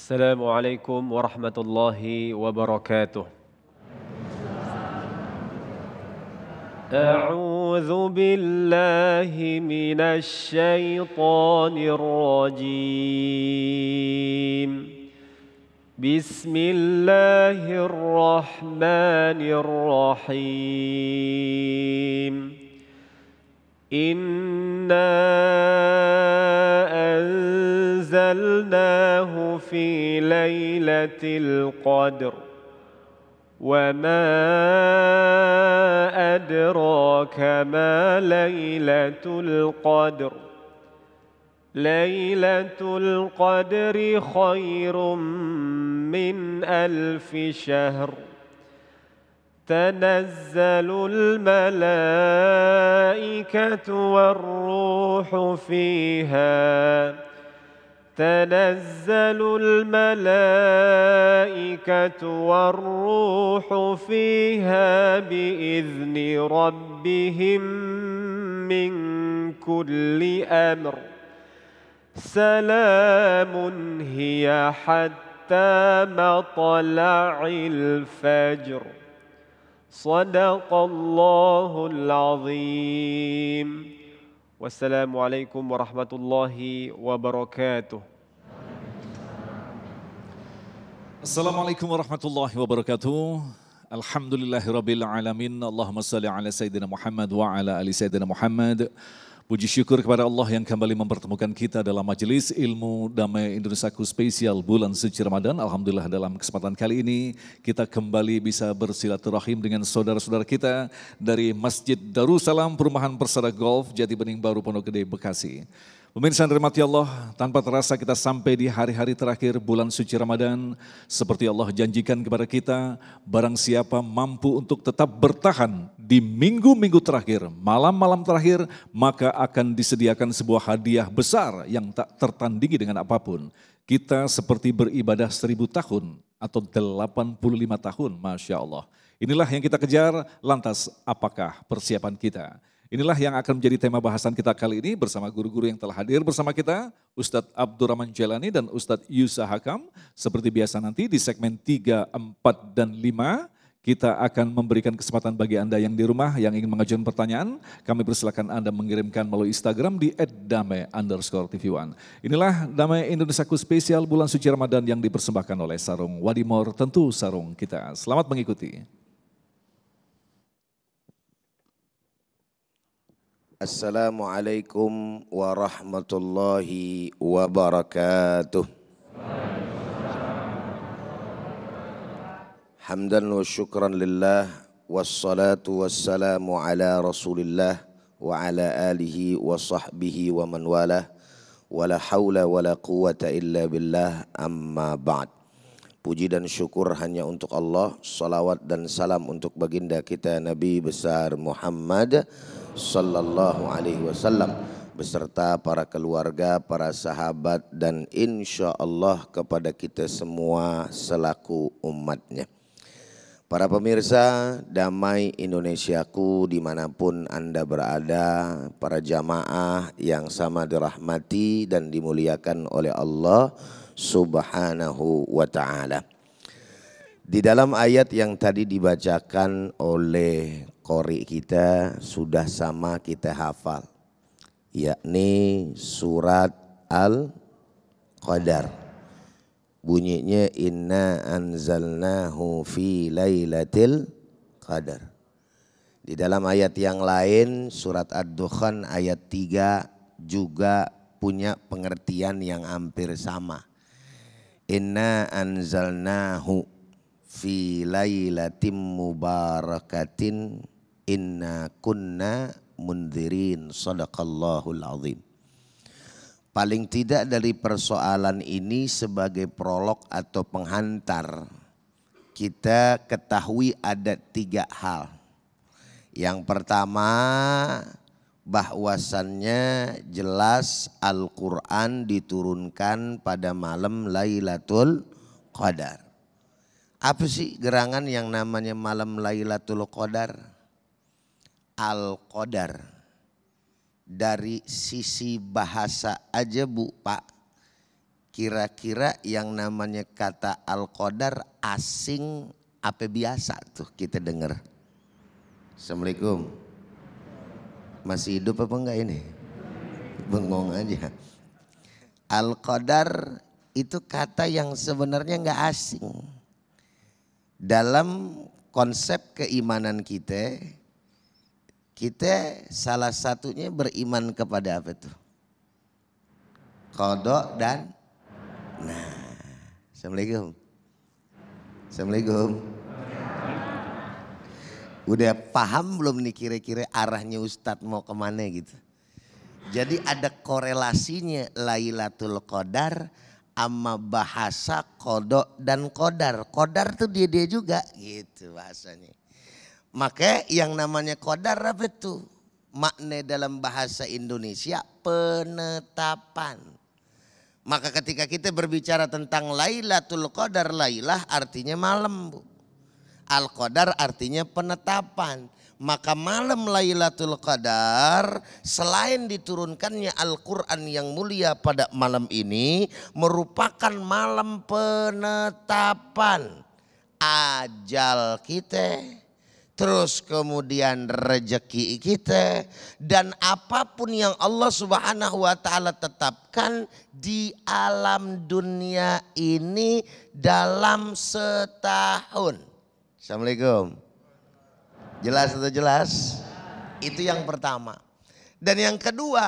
السلام عليكم ورحمة الله وبركاته. أعوذ بالله من الشيطان الرجيم. بسم الله الرحمن الرحيم. إنا أنزلناه في ليلة القدر وما أدراك ما ليلة القدر. ليلة القدر خير من 1000 شهر. تنزل الملائكة والروح فيها تنزل الملائكة والروح فيها بإذن ربهم من كل أمر. سلام هي حتى مطلع الفجر. صدق الله العظيم. Wassalamualaikum warahmatullahi wabarakatuh. Assalamualaikum warahmatullahi wabarakatuh. Alhamdulillahirabbil alamin. Allahumma shalli ala sayyidina Muhammad wa ala ali sayyidina Muhammad. Puji syukur kepada Allah yang kembali mempertemukan kita dalam majelis ilmu Damai Indonesiaku spesial bulan suci Ramadan. Alhamdulillah dalam kesempatan kali ini kita kembali bisa bersilaturahim dengan saudara-saudara kita dari Masjid Darussalam Perumahan Persada Golf Jati Bening Baru Pondok Gede Bekasi. Pemirsa yang dirahmati Allah, tanpa terasa kita sampai di hari-hari terakhir bulan suci Ramadan. Seperti Allah janjikan kepada kita, barang siapa mampu untuk tetap bertahan di minggu-minggu terakhir, malam-malam terakhir, maka akan disediakan sebuah hadiah besar yang tak tertandingi dengan apapun. Kita seperti beribadah 1000 tahun atau 85 tahun, Masya Allah. Inilah yang kita kejar, lantas apakah persiapan kita? Inilah yang akan menjadi tema bahasan kita kali ini bersama guru-guru yang telah hadir bersama kita, Ustadz Abdurrahman Jalani dan Ustadz Yusa Hakam. Seperti biasa nanti di segmen 3, 4, dan 5, kita akan memberikan kesempatan bagi Anda yang di rumah yang ingin mengajukan pertanyaan. Kami persilakan Anda mengirimkan melalui Instagram di @damai_tv1. Inilah Damai Indonesiaku spesial bulan suci Ramadan yang dipersembahkan oleh Sarung Wadimor, tentu sarung kita. Selamat mengikuti. Assalamualaikum warahmatullahi wabarakatuh. Hamdan wa syukran lillah wassalatu wassalamu ala rasulillah wa ala alihi wa sahbihi wa man walah wa la hawla wa la quwata illa billah amma ba'd. Puji dan syukur hanya untuk Allah, salawat dan salam untuk baginda kita Nabi besar Muhammad sallallahu alaihi wasallam beserta para keluarga, para sahabat dan insya Allah kepada kita semua selaku umatnya. Para pemirsa Damai Indonesiaku dimanapun Anda berada, para jamaah yang sama dirahmati dan dimuliakan oleh Allah Subhanahu wa ta'ala. Di dalam ayat yang tadi dibacakan oleh qori kita sudah sama kita hafal, yakni surat Al-Qadar. Bunyinya inna anzalnahu fi lailatul qadar. Di dalam ayat yang lain surat Ad-Dukhan ayat 3 juga punya pengertian yang hampir sama. Inna anzalnahu fi lailatin mubarakatin inna kunna mundzirin. Sadaqallahul azim. Paling tidak dari persoalan ini sebagai prolog atau penghantar, kita ketahui ada 3 hal. Yang pertama, bahwasannya jelas Al-Quran diturunkan pada malam Lailatul Qadar. Apa sih gerangan yang namanya malam Lailatul Qadar? Kira-kira yang namanya kata Al-Qadar asing apa biasa tuh kita dengar? Assalamualaikum. Masih hidup apa enggak ini? Bengong aja. Al-Qadar itu kata yang sebenarnya enggak asing. Dalam konsep keimanan kita salah satunya beriman kepada apa tuh? Qada dan Assalamualaikum. Assalamualaikum. Udah paham belum nih kira-kira arahnya Ustadz mau kemana gitu. Jadi ada korelasinya Lailatul Qadar sama bahasa qada dan qadar. Qadar tuh dia juga gitu bahasanya. Maka yang namanya qadar apa tuh? Makna dalam bahasa Indonesia penetapan. Maka ketika kita berbicara tentang Lailatul Qadar, Lailah artinya malam, Bu. Al-Qadar artinya penetapan. Maka malam Lailatul Qadar selain diturunkannya Al-Quran yang mulia pada malam ini merupakan malam penetapan ajal kita. Terus kemudian rezeki kita dan apapun yang Allah Subhanahu wa taala tetapkan di alam dunia ini dalam setahun. Assalamualaikum. Jelas atau jelas? Itu yang pertama. Dan yang kedua,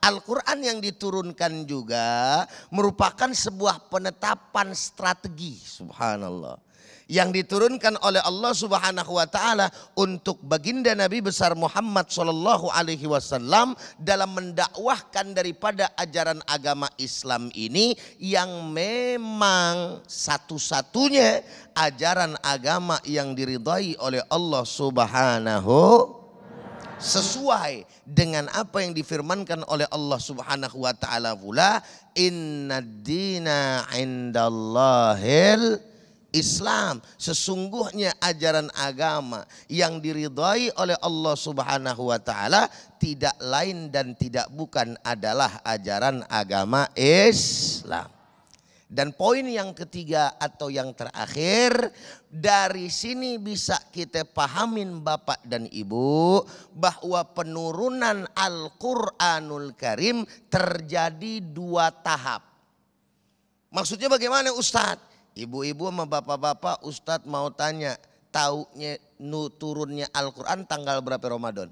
Al-Quran yang diturunkan juga merupakan sebuah penetapan strategi. Subhanallah. Yang diturunkan oleh Allah Subhanahu wa taala untuk baginda Nabi besar Muhammad sallallahu alaihi wasallam dalam mendakwahkan daripada ajaran agama Islam ini yang memang satu-satunya ajaran agama yang diridhai oleh Allah Subhanahu sesuai dengan apa yang difirmankan oleh Allah Subhanahu wa taala pula, innad dina indallahil Islam. Sesungguhnya ajaran agama yang diridhai oleh Allah Subhanahu wa taala tidak lain dan tidak bukan adalah ajaran agama Islam. Dan poin yang ketiga atau yang terakhir, dari sini bisa kita pahamin Bapak dan Ibu bahwa penurunan Al-Qur'anul Karim terjadi 2 tahap. Maksudnya bagaimana Ustadz? Ibu-ibu sama bapak-bapak, Ustadz mau tanya, taunya turunnya Al-Quran tanggal berapa Ramadan?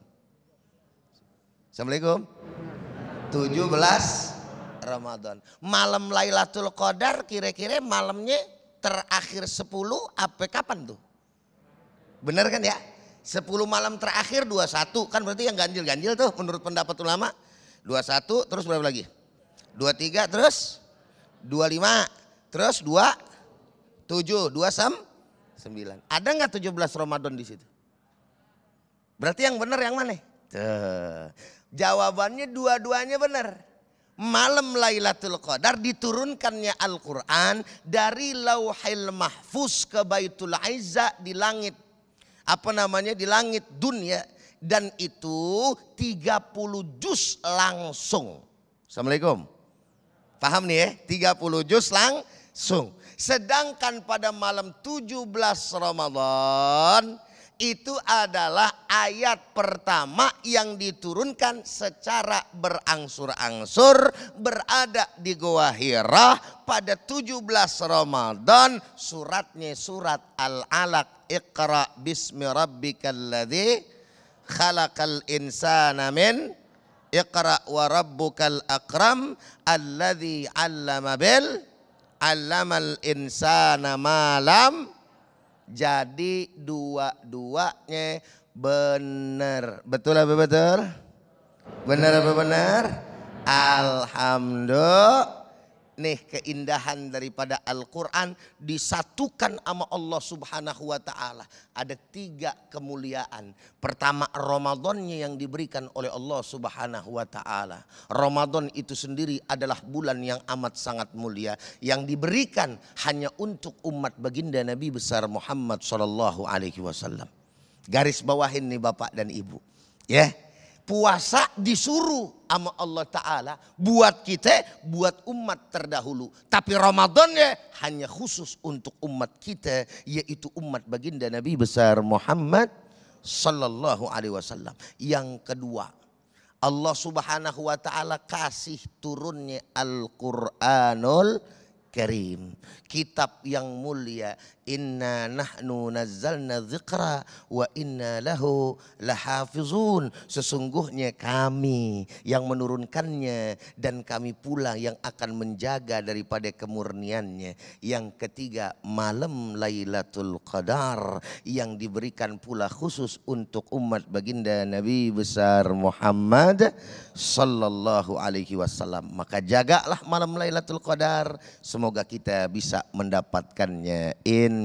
Assalamualaikum. 17 Ramadan. Malam Lailatul Qadar kira-kira malamnya terakhir 10 apa kapan tuh? Bener kan ya? 10 malam terakhir 21 kan berarti yang ganjil-ganjil tuh menurut pendapat ulama. 21 terus berapa lagi? 23 terus 25 terus 7, 9. Ada nggak 17 Ramadan di situ? Berarti yang benar yang mana? Tuh. Jawabannya dua-duanya benar. Malam Lailatul Qadar diturunkannya Al-Quran dari Lauhil Mahfuz ke Baitul Izza di langit. Apa namanya? Di langit dunia. Dan itu 30 juz langsung. Assalamualaikum. Paham nih ya? 30 juz langsung. Sedangkan pada malam 17 Ramadan itu adalah ayat pertama yang diturunkan secara berangsur-angsur berada di Gua Hira pada 17 Ramadan. Suratnya surat Al-Alaq, Iqra bismi rabbikal ladzi khalaqal insana min Iqra wa rabbukal akram alladzi 'allama bil 'allamal insana malam. Jadi dua-duanya benar. Betul apa betul? Benar apa benar? Alhamdulillah. Nih keindahan daripada Al-Quran disatukan sama Allah Subhanahu wa ta'ala. Ada 3 kemuliaan. Pertama, Ramadannya yang diberikan oleh Allah Subhanahu wa ta'ala. Ramadan itu sendiri adalah bulan yang amat sangat mulia, yang diberikan hanya untuk umat baginda Nabi besar Muhammad sallallahu alaihi wasallam. Garis bawahin nih Bapak dan Ibu. Ya. puasa disuruh sama Allah Ta'ala buat kita, buat umat terdahulu. Tapi Ramadannya hanya khusus untuk umat kita, yaitu umat baginda Nabi besar Muhammad sallallahu alaihi wasallam. Yang kedua, Allah Subhanahu wa Ta'ala kasih turunnya Al-Qur'anul Karim, kitab yang mulia. Inna nahnu nazzalna dzikra wa inna lahu lahafizun. Sesungguhnya kami yang menurunkannya dan kami pula yang akan menjaga daripada kemurniannya. Yang ketiga, malam Lailatul Qadar yang diberikan pula khusus untuk umat baginda Nabi besar Muhammad sallallahu alaihi wasallam. Maka jagalah malam Lailatul Qadar, semoga kita bisa mendapatkannya insya.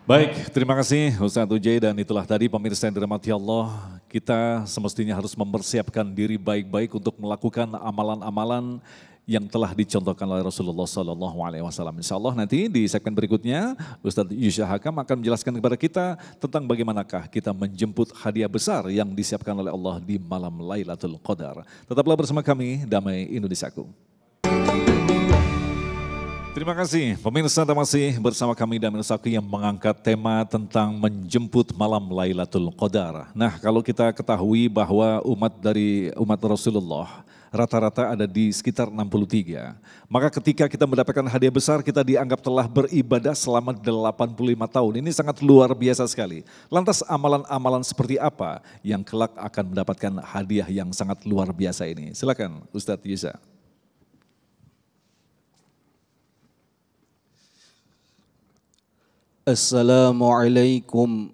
Baik, terima kasih Ustaz Ujai, dan itulah tadi pemirsa yang dirahmati Allah, kita semestinya harus mempersiapkan diri baik-baik untuk melakukan amalan-amalan yang telah dicontohkan oleh Rasulullah SAW. Insya Allah nanti di segmen berikutnya Ustadz Yusya Hakam akan menjelaskan kepada kita tentang bagaimanakah kita menjemput hadiah besar yang disiapkan oleh Allah di malam Lailatul Qadar. Tetaplah bersama kami, Damai Indonesiaku. Terima kasih pemirsa, masih bersama kami Damai Indonesiaku yang mengangkat tema tentang menjemput malam Lailatul Qadar. Nah, kalau kita ketahui bahwa umat Rasulullah rata-rata ada di sekitar 63. Maka ketika kita mendapatkan hadiah besar, kita dianggap telah beribadah selama 85 tahun. Ini sangat luar biasa sekali. Lantas amalan-amalan seperti apa yang kelak akan mendapatkan hadiah yang sangat luar biasa ini? Silakan Ustadz Yusa. Assalamualaikum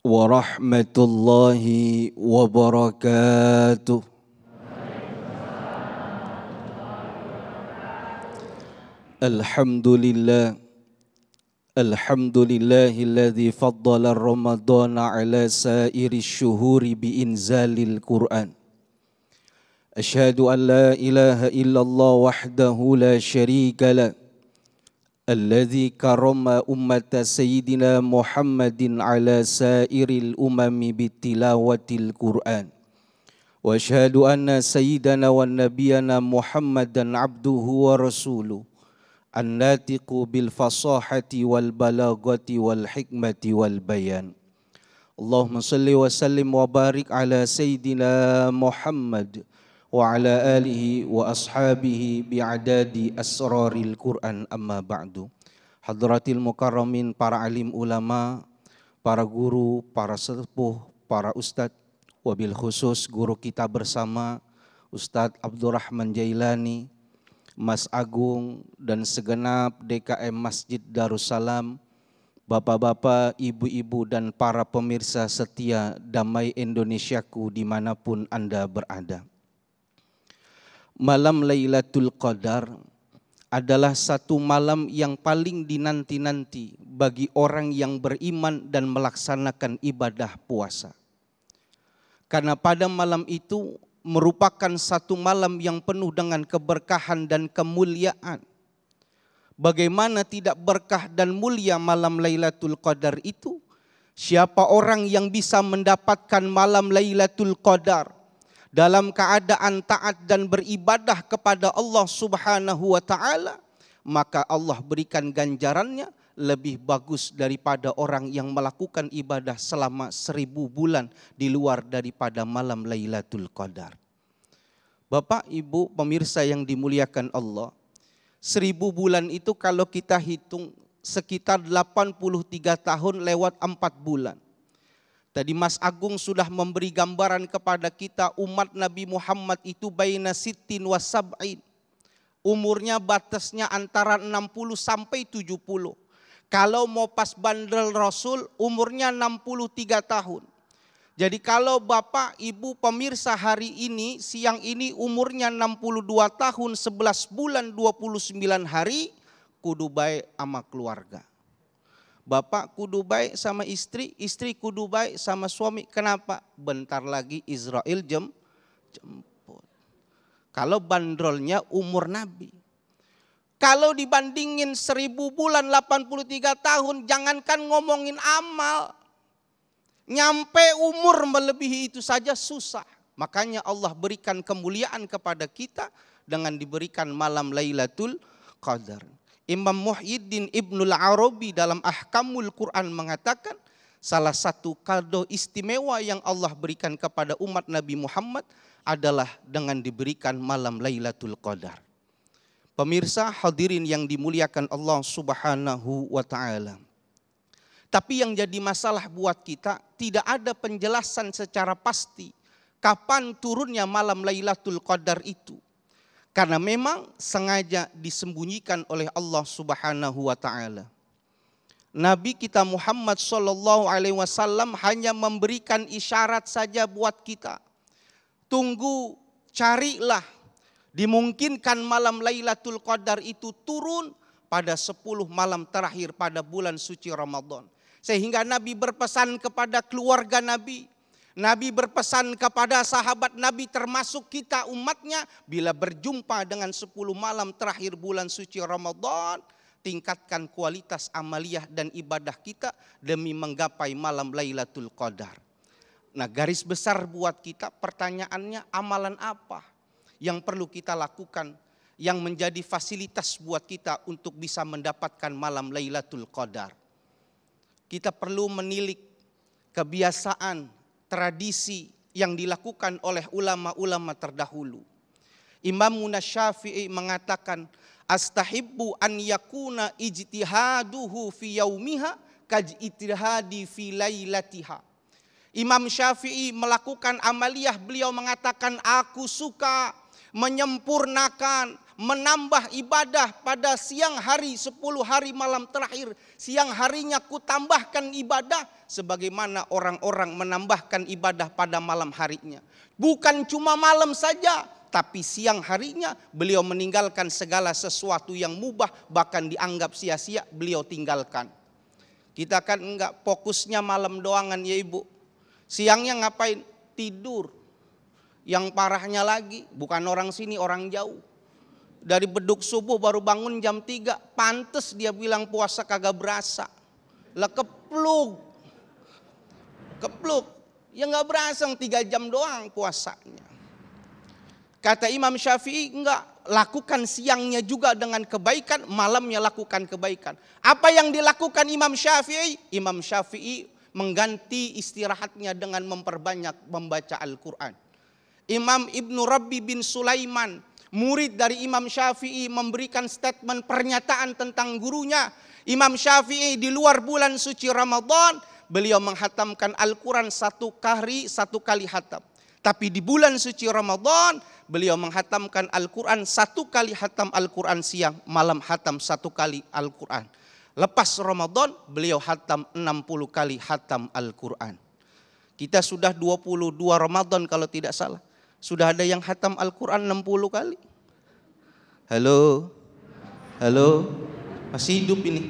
warahmatullahi wabarakatuh. Alhamdulillah, alhamdulillahilladzi faddala Ramadana ala sairi syuhuri biinzalil Qur'an. Asyhadu an la ilaha illallah wahdahu la syarika lah, alladzi karrama ummata sayyidina Muhammadin ala sairil umami bitilawatil Qur'an. Wa asyhadu anna sayyidana wa nabiyana Muhammadan abduhu wa rasuluh, an-natiqu bil fasahati wal balagati wal hikmati wal bayan. Allahumma salli wa sallim wa barik ala sayyidina Muhammad wa ala alihi wa ashabihi bi'adadi asraril Qur'an, amma ba'du. Hadratil mukarramin, para alim ulama, para guru, para sepuh, para ustadz, wabil khusus guru kita bersama Ustadz Abdurrahman Jailani, Mas Agung, dan segenap DKM Masjid Darussalam, bapak-bapak, ibu-ibu, dan para pemirsa setia Damai Indonesiaku dimanapun Anda berada. Malam Lailatul Qadar adalah satu malam yang paling dinanti-nanti bagi orang yang beriman dan melaksanakan ibadah puasa. Karena pada malam itu merupakan satu malam yang penuh dengan keberkahan dan kemuliaan. Bagaimana tidak berkah dan mulia malam Lailatul Qadar itu? Siapa orang yang bisa mendapatkan malam Lailatul Qadar dalam keadaan taat dan beribadah kepada Allah Subhanahu wa Ta'ala, maka Allah berikan ganjarannya lebih bagus daripada orang yang melakukan ibadah selama 1000 bulan di luar daripada malam Lailatul Qadar. Bapak, Ibu, pemirsa yang dimuliakan Allah, 1000 bulan itu kalau kita hitung sekitar 83 tahun lewat 4 bulan. Tadi Mas Agung sudah memberi gambaran kepada kita, umat Nabi Muhammad itu baina sittin wa sab'in. Umurnya batasnya antara 60 sampai 70. Kalau mau pas bandel Rasul umurnya 63 tahun. Jadi kalau Bapak, Ibu, pemirsa hari ini, siang ini umurnya 62 tahun, 11 bulan 29 hari, kudu baik sama keluarga. Bapak kudu baik sama istri, istri kudu baik sama suami. Kenapa? Bentar lagi Israel jemput. Kalau bandrolnya umur Nabi. Kalau dibandingin 1000 bulan 83 tahun, jangankan ngomongin amal. Nyampe umur melebihi itu saja susah. Makanya Allah berikan kemuliaan kepada kita dengan diberikan malam Lailatul Qadar. Imam Muhyiddin Ibnul Arabi dalam Ahkamul Quran mengatakan, salah satu kado istimewa yang Allah berikan kepada umat Nabi Muhammad adalah dengan diberikan malam Lailatul Qadar. Pemirsa hadirin yang dimuliakan Allah Subhanahu wa taala. Tapi yang jadi masalah buat kita, tidak ada penjelasan secara pasti kapan turunnya malam Lailatul Qadar itu. Karena memang sengaja disembunyikan oleh Allah Subhanahu wa taala. Nabi kita Muhammad SAW hanya memberikan isyarat saja buat kita. Tunggu, carilah. Dimungkinkan malam Lailatul Qadar itu turun pada 10 malam terakhir pada bulan suci Ramadan. Sehingga Nabi berpesan kepada keluarga Nabi. Nabi berpesan kepada sahabat Nabi termasuk kita umatnya. Bila berjumpa dengan 10 malam terakhir bulan suci Ramadan, tingkatkan kualitas amaliyah dan ibadah kita demi menggapai malam Lailatul Qadar. Nah, garis besar buat kita pertanyaannya, amalan apa yang perlu kita lakukan yang menjadi fasilitas buat kita untuk bisa mendapatkan malam Lailatul Qadar. Kita perlu menilik kebiasaan, tradisi yang dilakukan oleh ulama-ulama terdahulu. Imam Syafi'i mengatakan, astahibbu an yakuna ijtihaduhu fi yaumiha kajtihadi fi lailatiha. Imam Syafi'i melakukan amaliyah, beliau mengatakan, aku suka menyempurnakan, menambah ibadah pada siang hari 10 hari malam terakhir. Siang harinya ku tambahkan ibadah sebagaimana orang-orang menambahkan ibadah pada malam harinya. Bukan cuma malam saja, tapi siang harinya beliau meninggalkan segala sesuatu yang mubah, bahkan dianggap sia-sia, beliau tinggalkan. Kita kan enggak, fokusnya malam doangan ya ibu. Siangnya ngapain? Tidur. Yang parahnya lagi, bukan orang sini, orang jauh. Dari beduk subuh baru bangun jam 3, pantes dia bilang puasa kagak berasa. Lah kepluk. Ya enggak berasa, 3 jam doang puasanya. Kata Imam Syafi'i, enggak, lakukan siangnya juga dengan kebaikan, malamnya lakukan kebaikan. Apa yang dilakukan Imam Syafi'i? Imam Syafi'i mengganti istirahatnya dengan memperbanyak membaca Al-Quran. Imam Ibnu Rabbi bin Sulaiman, murid dari Imam Syafi'i, memberikan statement pernyataan tentang gurunya. Imam Syafi'i di luar bulan suci Ramadan, beliau menghatamkan Al-Quran 1 kali hatam. Tapi di bulan suci Ramadan, beliau menghatamkan Al-Quran 1 kali hatam Al-Quran siang, malam hatam 1 kali Al-Quran. Lepas Ramadan, beliau hatam 60 kali hatam Al-Quran. Kita sudah 22 Ramadan kalau tidak salah. Sudah ada yang hatam Al-Quran 60 kali? Halo? Masih hidup ini?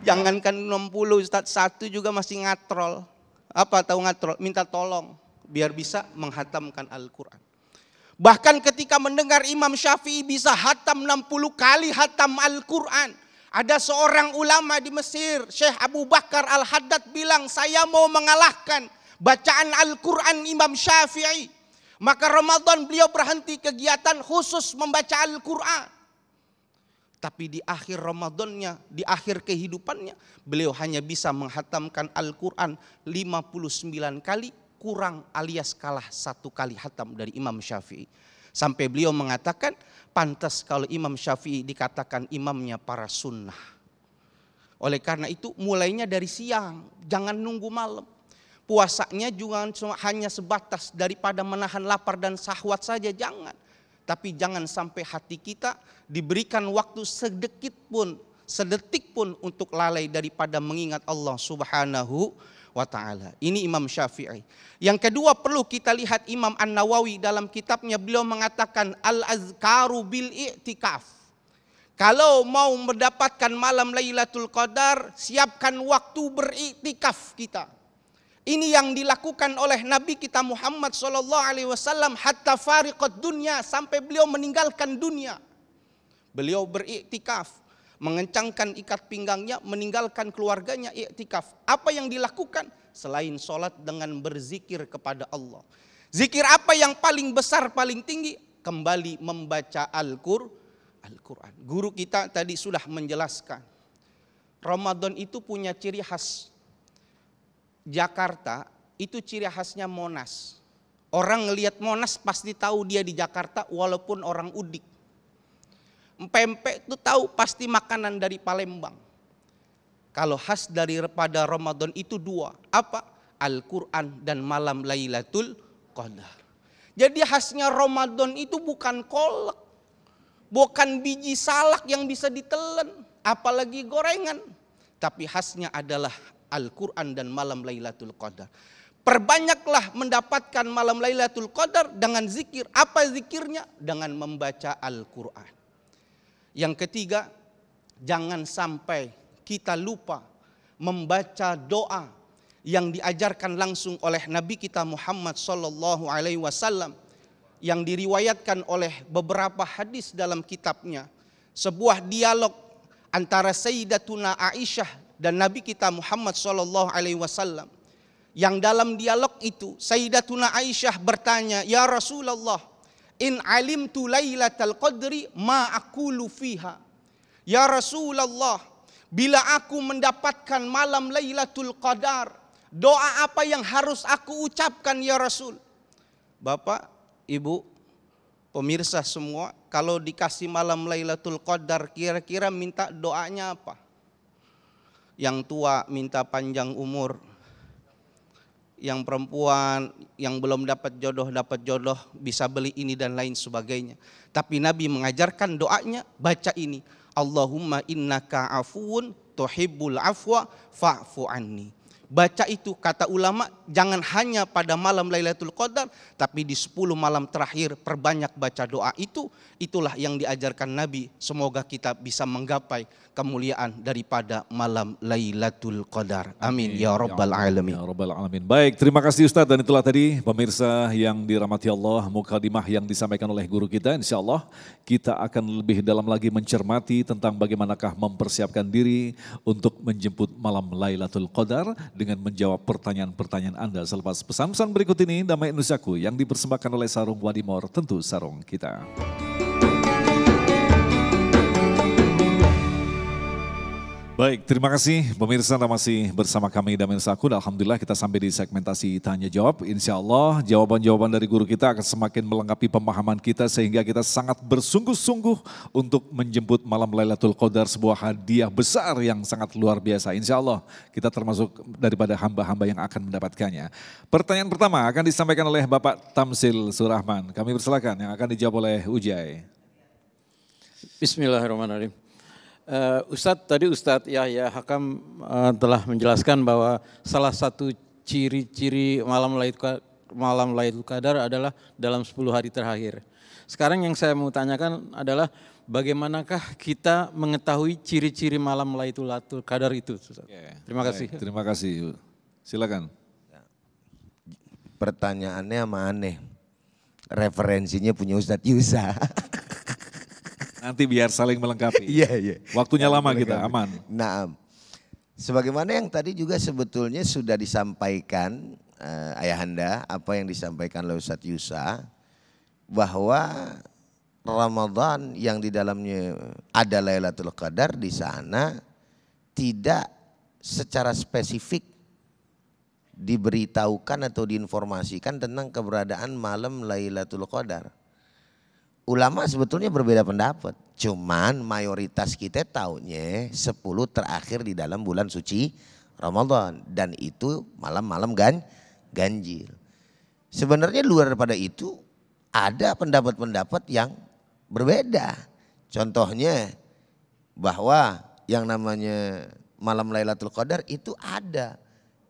Jangankan 60, Ustaz, 1 juga masih ngatrol. Apa tahu ngatrol? Minta tolong biar bisa menghatamkan Al-Quran. Bahkan ketika mendengar Imam Syafi'i bisa hatam 60 kali hatam Al-Quran, ada seorang ulama di Mesir, Syekh Abu Bakar Al-Haddad bilang, saya mau mengalahkan bacaan Al-Quran Imam Syafi'i. Maka Ramadan beliau berhenti kegiatan khusus membaca Al-Quran. Tapi di akhir Ramadannya, di akhir kehidupannya, beliau hanya bisa menghatamkan Al-Quran 59 kali, kurang alias kalah 1 kali hatam dari Imam Syafi'i. Sampai beliau mengatakan, pantas kalau Imam Syafi'i dikatakan imamnya para sunnah. Oleh karena itu mulainya dari siang, jangan nunggu malam. Puasanya juga hanya sebatas daripada menahan lapar dan syahwat saja, jangan. Tapi jangan sampai hati kita diberikan waktu sedetik pun untuk lalai daripada mengingat Allah Subhanahu wa ta'ala. Ini Imam Syafi'i. Yang kedua perlu kita lihat Imam An-Nawawi dalam kitabnya, beliau mengatakan al-azkaru bil i'tikaf. Kalau mau mendapatkan malam Lailatul Qadar, siapkan waktu beriktikaf kita. Ini yang dilakukan oleh Nabi kita Muhammad SAW hatta fariqat dunya, sampai beliau meninggalkan dunia. Beliau beriktikaf. mengencangkan ikat pinggangnya, meninggalkan keluarganya iktikaf. Apa yang dilakukan? Selain sholat dengan berzikir kepada Allah. Zikir apa yang paling besar, paling tinggi? Kembali membaca Al-Quran. Guru kita tadi sudah menjelaskan. Ramadan itu punya ciri khas. Jakarta itu ciri khasnya Monas. Orang ngelihat Monas pasti tahu dia di Jakarta walaupun orang Udik. Pempek itu tahu pasti makanan dari Palembang. Kalau khas daripada Ramadan itu dua. Apa? Al-Quran dan malam Lailatul Qadar. Jadi khasnya Ramadan itu bukan kolak. Bukan biji salak yang bisa ditelan. Apalagi gorengan. Tapi khasnya adalah Al-Quran dan malam Lailatul Qadar. Perbanyaklah mendapatkan malam Lailatul Qadar dengan zikir. Apa zikirnya? Dengan membaca Al-Quran. Yang ketiga, jangan sampai kita lupa membaca doa yang diajarkan langsung oleh Nabi kita Muhammad sallallahu alaihi wasallam yang diriwayatkan oleh beberapa hadis dalam kitabnya. Sebuah dialog antara Sayyidatuna Aisyah dan Nabi kita Muhammad sallallahu alaihi wasallam. Yang dalam dialog itu Sayyidatuna Aisyah bertanya, "Ya Rasulullah, in alimtu lailatal qadri ma aqulu fiha." Ya Rasulullah, bila aku mendapatkan malam Lailatul Qadar, doa apa yang harus aku ucapkan ya Rasul? Bapak, Ibu, pemirsa semua, kalau dikasih malam Lailatul Qadar kira-kira minta doanya apa? Yang tua minta panjang umur. Yang perempuan yang belum dapat jodoh bisa beli ini dan lain sebagainya. Tapi Nabi mengajarkan doanya, baca ini, Allahumma innaka afuun tuhibbul afwa fa'fu anni. Baca itu, kata ulama, jangan hanya pada malam Lailatul Qadar, tapi di 10 malam terakhir perbanyak baca doa itu. Itulah yang diajarkan Nabi. Semoga kita bisa menggapai kemuliaan daripada malam Lailatul Qadar. Amin ya rabbal alamin. Ya rabbal alamin. Baik, terima kasih Ustadz, dan itulah tadi pemirsa yang dirahmati Allah, mukadimah yang disampaikan oleh guru kita. Insya Allah kita akan lebih dalam lagi mencermati tentang bagaimanakah mempersiapkan diri untuk menjemput malam Lailatul Qadar dengan menjawab pertanyaan-pertanyaan Anda selepas pesan-pesan berikut ini. Damai Indonesiaku yang dipersembahkan oleh Sarung Wadimor, tentu sarung kita. Baik, terima kasih pemirsa, Anda masih bersama kami Damai Indonesiaku. Alhamdulillah kita sampai di segmentasi tanya jawab. Insya Allah jawaban-jawaban dari guru kita akan semakin melengkapi pemahaman kita sehingga kita sangat bersungguh-sungguh untuk menjemput malam Lailatul Qadar, sebuah hadiah besar yang sangat luar biasa. Insya Allah kita termasuk daripada hamba-hamba yang akan mendapatkannya. Pertanyaan pertama akan disampaikan oleh Bapak Tamsil Surahman. Kami persilakan, yang akan dijawab oleh Ujai. Bismillahirrahmanirrahim. Ustadz Yahya Hakam telah menjelaskan bahwa salah satu ciri-ciri malam Lailatul Qadar adalah dalam 10 hari terakhir. Sekarang yang saya mau tanyakan adalah bagaimanakah kita mengetahui ciri-ciri malam Lailatul Qadar itu, Ustadz? Terima kasih. Baik, terima kasih. Silakan. Pertanyaannya aneh. Referensinya punya Ustadz Yusa. Nanti biar saling melengkapi. Iya. Waktunya lama kita, aman. Nah, sebagaimana yang tadi juga sebetulnya sudah disampaikan Ayahanda, apa yang disampaikan oleh Ustadz Yusa, bahwa Ramadan yang di dalamnya ada Lailatul Qadar di sana tidak secara spesifik diberitahukan atau diinformasikan tentang keberadaan malam Lailatul Qadar. Ulama sebetulnya berbeda pendapat, cuman mayoritas kita taunya 10 terakhir di dalam bulan suci Ramadan, dan itu malam-malam ganjil. Sebenarnya luar daripada itu ada pendapat-pendapat yang berbeda. Contohnya bahwa yang namanya malam Lailatul Qadar itu ada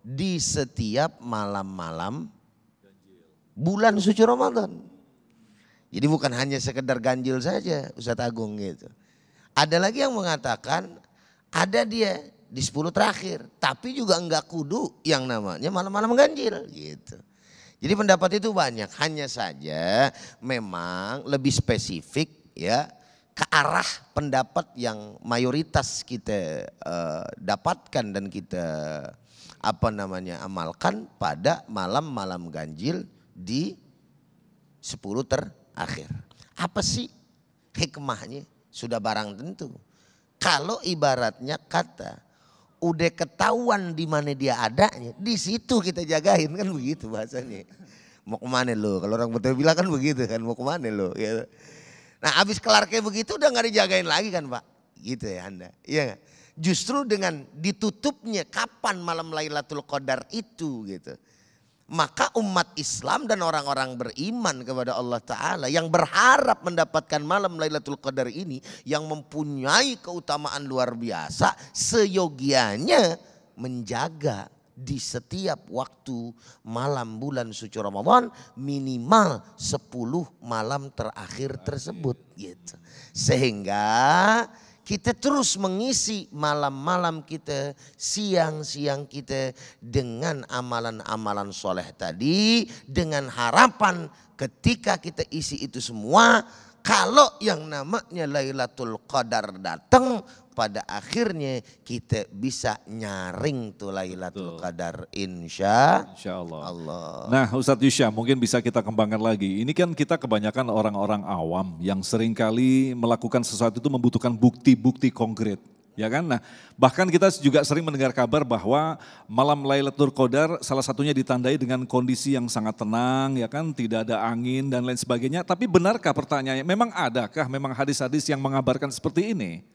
di setiap malam-malam bulan suci Ramadan. Jadi bukan hanya sekedar ganjil saja Ustadz Agung gitu. Ada lagi yang mengatakan ada dia di 10 terakhir, tapi juga enggak kudu yang namanya malam-malam ganjil gitu. Jadi pendapat itu banyak, hanya saja memang lebih spesifik ya ke arah pendapat yang mayoritas kita dapatkan dan kita amalkan pada malam-malam ganjil di 10 terakhir. Apa sih hikmahnya? Sudah barang tentu. Kalau ibaratnya kata udah ketahuan di mana dia adanya, di situ kita jagain, kan begitu bahasanya. Mau kemana lo? Kalau orang Betawi bilang kan begitu kan, mau kemana lo? Ya. Nah habis kelar kayak begitu udah gak dijagain lagi kan Pak. Gitu ya Anda. Iya gak? Justru dengan ditutupnya kapan malam Lailatul Qadar itu gitu. Maka umat Islam dan orang-orang beriman kepada Allah Ta'ala yang berharap mendapatkan malam Lailatul Qadar ini, yang mempunyai keutamaan luar biasa, seyogianya menjaga di setiap waktu malam bulan suci Ramadan minimal 10 malam terakhir tersebut gitu. Sehingga kita terus mengisi malam-malam kita, siang-siang kita dengan amalan-amalan soleh tadi, dengan harapan ketika kita isi itu semua, kalau yang namanya Lailatul Qadar datang, pada akhirnya kita bisa nyaring tuh Lailatul Qadar insya Allah. Nah Ustadz Yusya mungkin bisa kita kembangkan lagi. Ini kan kita kebanyakan orang-orang awam yang seringkali melakukan sesuatu itu membutuhkan bukti-bukti konkret. Ya kan? Nah, bahkan kita juga sering mendengar kabar bahwa malam Lailatul Qadar salah satunya ditandai dengan kondisi yang sangat tenang, ya kan, tidak ada angin dan lain sebagainya. Tapi benarkah pertanyaannya, memang adakah memang hadis-hadis yang mengabarkan seperti ini?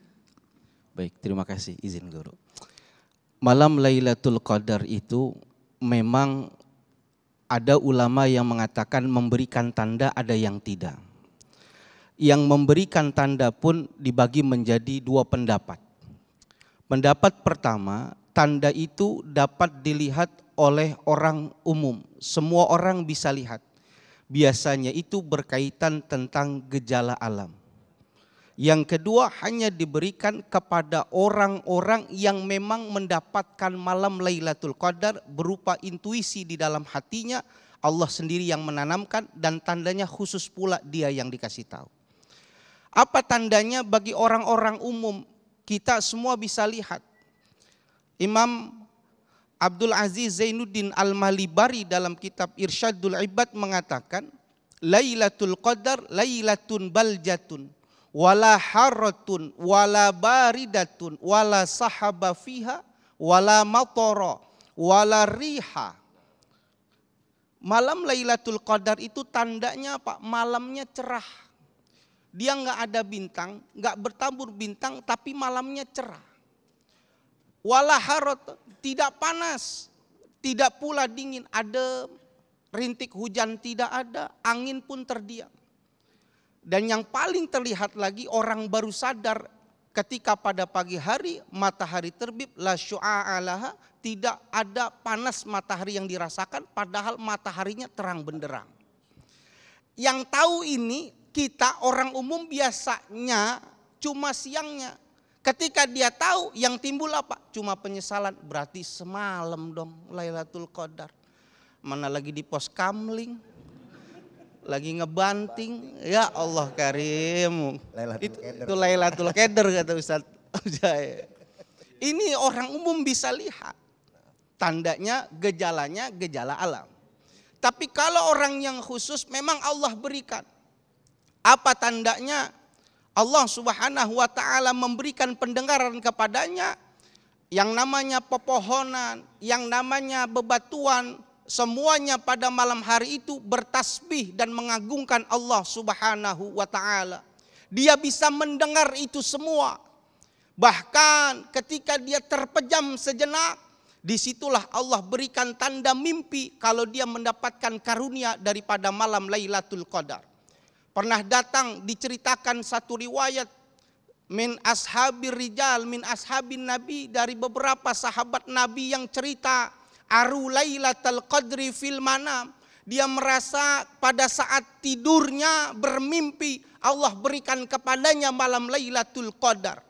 Baik, terima kasih izin Guru. Malam Lailatul Qadar itu memang ada ulama yang mengatakan memberikan tanda, ada yang tidak. Yang memberikan tanda pun dibagi menjadi 2 pendapat. Pendapat pertama, tanda itu dapat dilihat oleh orang umum. Semua orang bisa lihat. Biasanya itu berkaitan tentang gejala alam. Yang kedua hanya diberikan kepada orang-orang yang memang mendapatkan malam Lailatul Qadar berupa intuisi di dalam hatinya, Allah sendiri yang menanamkan dan tandanya khusus pula dia yang dikasih tahu. Apa tandanya bagi orang-orang umum? Kita semua bisa lihat. Imam Abdul Aziz Zainuddin Al-Malibari dalam kitab Irsyadul Ibad mengatakan, Lailatul Qadar lailatun baljatun wala harratun wala baridatun wala sahaba fiha wala matara wala riha. Malam Lailatul Qadar itu tandanya apa? Malamnya cerah. Dia nggak ada bintang, nggak bertabur bintang, tapi malamnya cerah. Wala harat, tidak panas, tidak pula dingin, ada rintik hujan tidak ada, angin pun terdiam. Dan yang paling terlihat lagi orang baru sadar ketika pada pagi hari matahari terbit, la syu'a alaha, tidak ada panas matahari yang dirasakan padahal mataharinya terang benderang. Yang tahu ini kita orang umum biasanya cuma siangnya. Ketika dia tahu yang timbul apa? Cuma penyesalan, berarti semalam dong Lailatul Qadar. Mana lagi di pos kamling, lagi ngebanting, ya Allah karim. Itu Lailatul Qadar kata Ustaz. Ini orang umum bisa lihat. Tandanya, gejalanya, gejala alam. Tapi kalau orang yang khusus memang Allah berikan. Apa tandanya? Allah Subhanahu wa ta'ala memberikan pendengaran kepadanya yang namanya pepohonan, yang namanya bebatuan, semuanya pada malam hari itu bertasbih dan mengagungkan Allah Subhanahu wa ta'ala. Dia bisa mendengar itu semua. Bahkan ketika dia terpejam sejenak, disitulah Allah berikan tanda mimpi kalau dia mendapatkan karunia daripada malam Lailatul Qadar. Pernah datang diceritakan satu riwayat min ashabir rijal, min ashabin nabi, dari beberapa sahabat nabi yang cerita aru Lailatul Qadri fil manam. Dia merasa pada saat tidurnya bermimpi Allah berikan kepadanya malam Lailatul Qadar.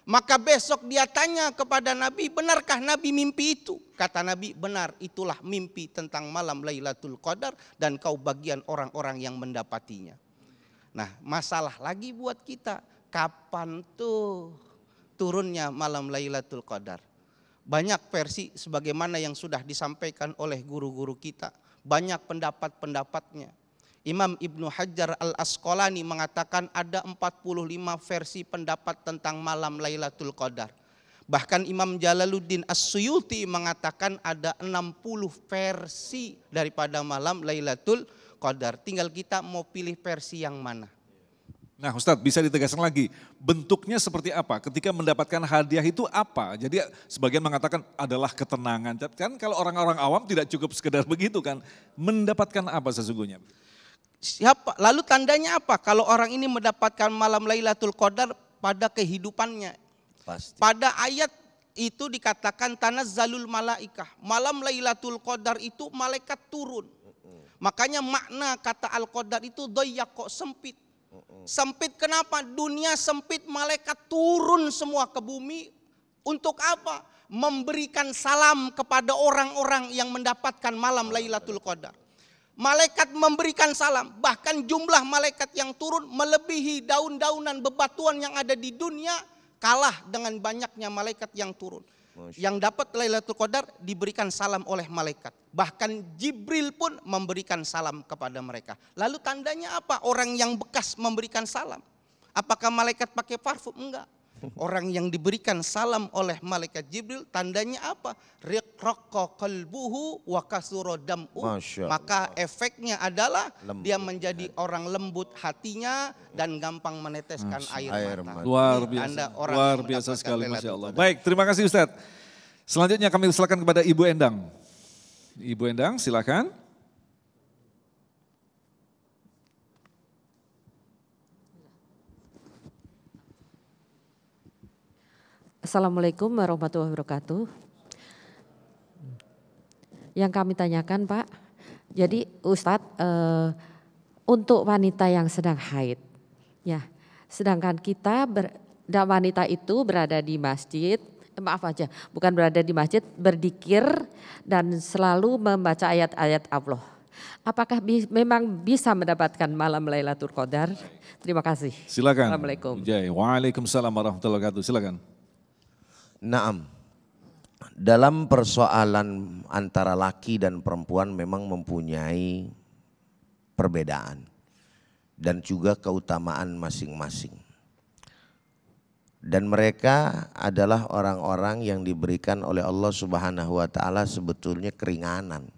Maka besok dia tanya kepada Nabi, benarkah Nabi mimpi itu? Kata Nabi, benar, itulah mimpi tentang malam Lailatul Qadar dan kau bagian orang-orang yang mendapatinya. Nah, masalah lagi buat kita, kapan tuh turunnya malam Lailatul Qadar? Banyak versi sebagaimana yang sudah disampaikan oleh guru-guru kita. Banyak pendapat-pendapatnya. Imam Ibnu Hajar Al-Asqalani mengatakan ada 45 versi pendapat tentang malam Lailatul Qadar. Bahkan Imam Jalaluddin As-Suyuti mengatakan ada 60 versi daripada malam Lailatul Qadar. Tinggal kita mau pilih versi yang mana. Nah Ustadz, bisa ditegaskan lagi, bentuknya seperti apa? Ketika mendapatkan hadiah itu apa? Jadi sebagian mengatakan adalah ketenangan. Kan kalau orang-orang awam tidak cukup sekedar begitu kan. Mendapatkan apa sesungguhnya? Siapa? Lalu tandanya apa? Kalau orang ini mendapatkan malam Lailatul Qadar pada kehidupannya. Pasti. Pada ayat itu dikatakan tanazzalul malaikah. Malam Lailatul Qadar itu malaikat turun. Makanya makna kata Al-Qadar itu doyak, kok sempit. Sempit kenapa? Dunia sempit, malaikat turun semua ke bumi. Untuk apa? Memberikan salam kepada orang-orang yang mendapatkan malam Lailatul Qadar. Malaikat memberikan salam, bahkan jumlah malaikat yang turun melebihi daun-daunan bebatuan yang ada di dunia, kalah dengan banyaknya malaikat yang turun. Yang dapat Lailatul Qadar diberikan salam oleh malaikat. Bahkan Jibril pun memberikan salam kepada mereka. Lalu tandanya apa? Orang yang bekas memberikan salam. Apakah malaikat pakai parfum? Enggak. Orang yang diberikan salam oleh malaikat Jibril tandanya apa? Riqraqqa qalbuhu wa kasura dam'u. Maka efeknya adalah dia menjadi orang lembut hatinya dan gampang meneteskan air mata. Luar biasa, luar biasa sekali, Masya Allah. Baik, terima kasih Ustadz. Selanjutnya kami silakan kepada Ibu Endang. Ibu Endang silakan. Assalamualaikum warahmatullahi wabarakatuh. Yang kami tanyakan Pak, jadi Ustadz untuk wanita yang sedang haid, ya, sedangkan kita wanita itu berada di masjid, bukan berada di masjid, berzikir dan selalu membaca ayat-ayat Allah. Apakah memang bisa mendapatkan malam Lailatul Qadar? Terima kasih. Silakan. Assalamualaikum. Waalaikumsalam warahmatullahi wabarakatuh. Silakan. Naam. Dalam persoalan antara laki dan perempuan memang mempunyai perbedaan dan juga keutamaan masing-masing. Dan mereka adalah orang-orang yang diberikan oleh Allah Subhanahu wa taala sebetulnya keringanan.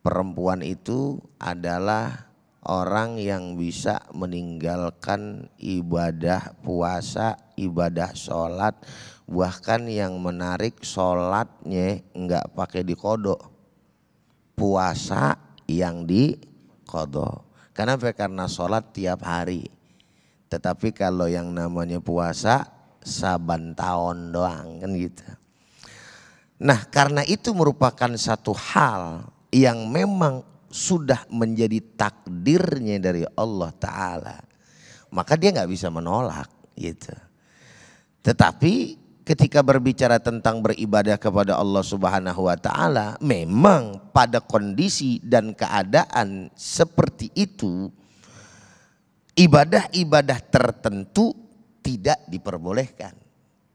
Perempuan itu adalah orang yang bisa meninggalkan ibadah puasa, ibadah sholat, bahkan yang menarik sholatnya enggak pakai dikodok, puasa yang dikodok. Kenapa? Karena sholat tiap hari. Tetapi kalau yang namanya puasa saban tahun doang kan gitu. Nah karena itu merupakan satu hal yang memang sudah menjadi takdirnya dari Allah Ta'ala. Maka dia gak bisa menolak gitu. Tetapi ketika berbicara tentang beribadah kepada Allah Subhanahu wa taala, memang pada kondisi dan keadaan seperti itu ibadah-ibadah tertentu tidak diperbolehkan.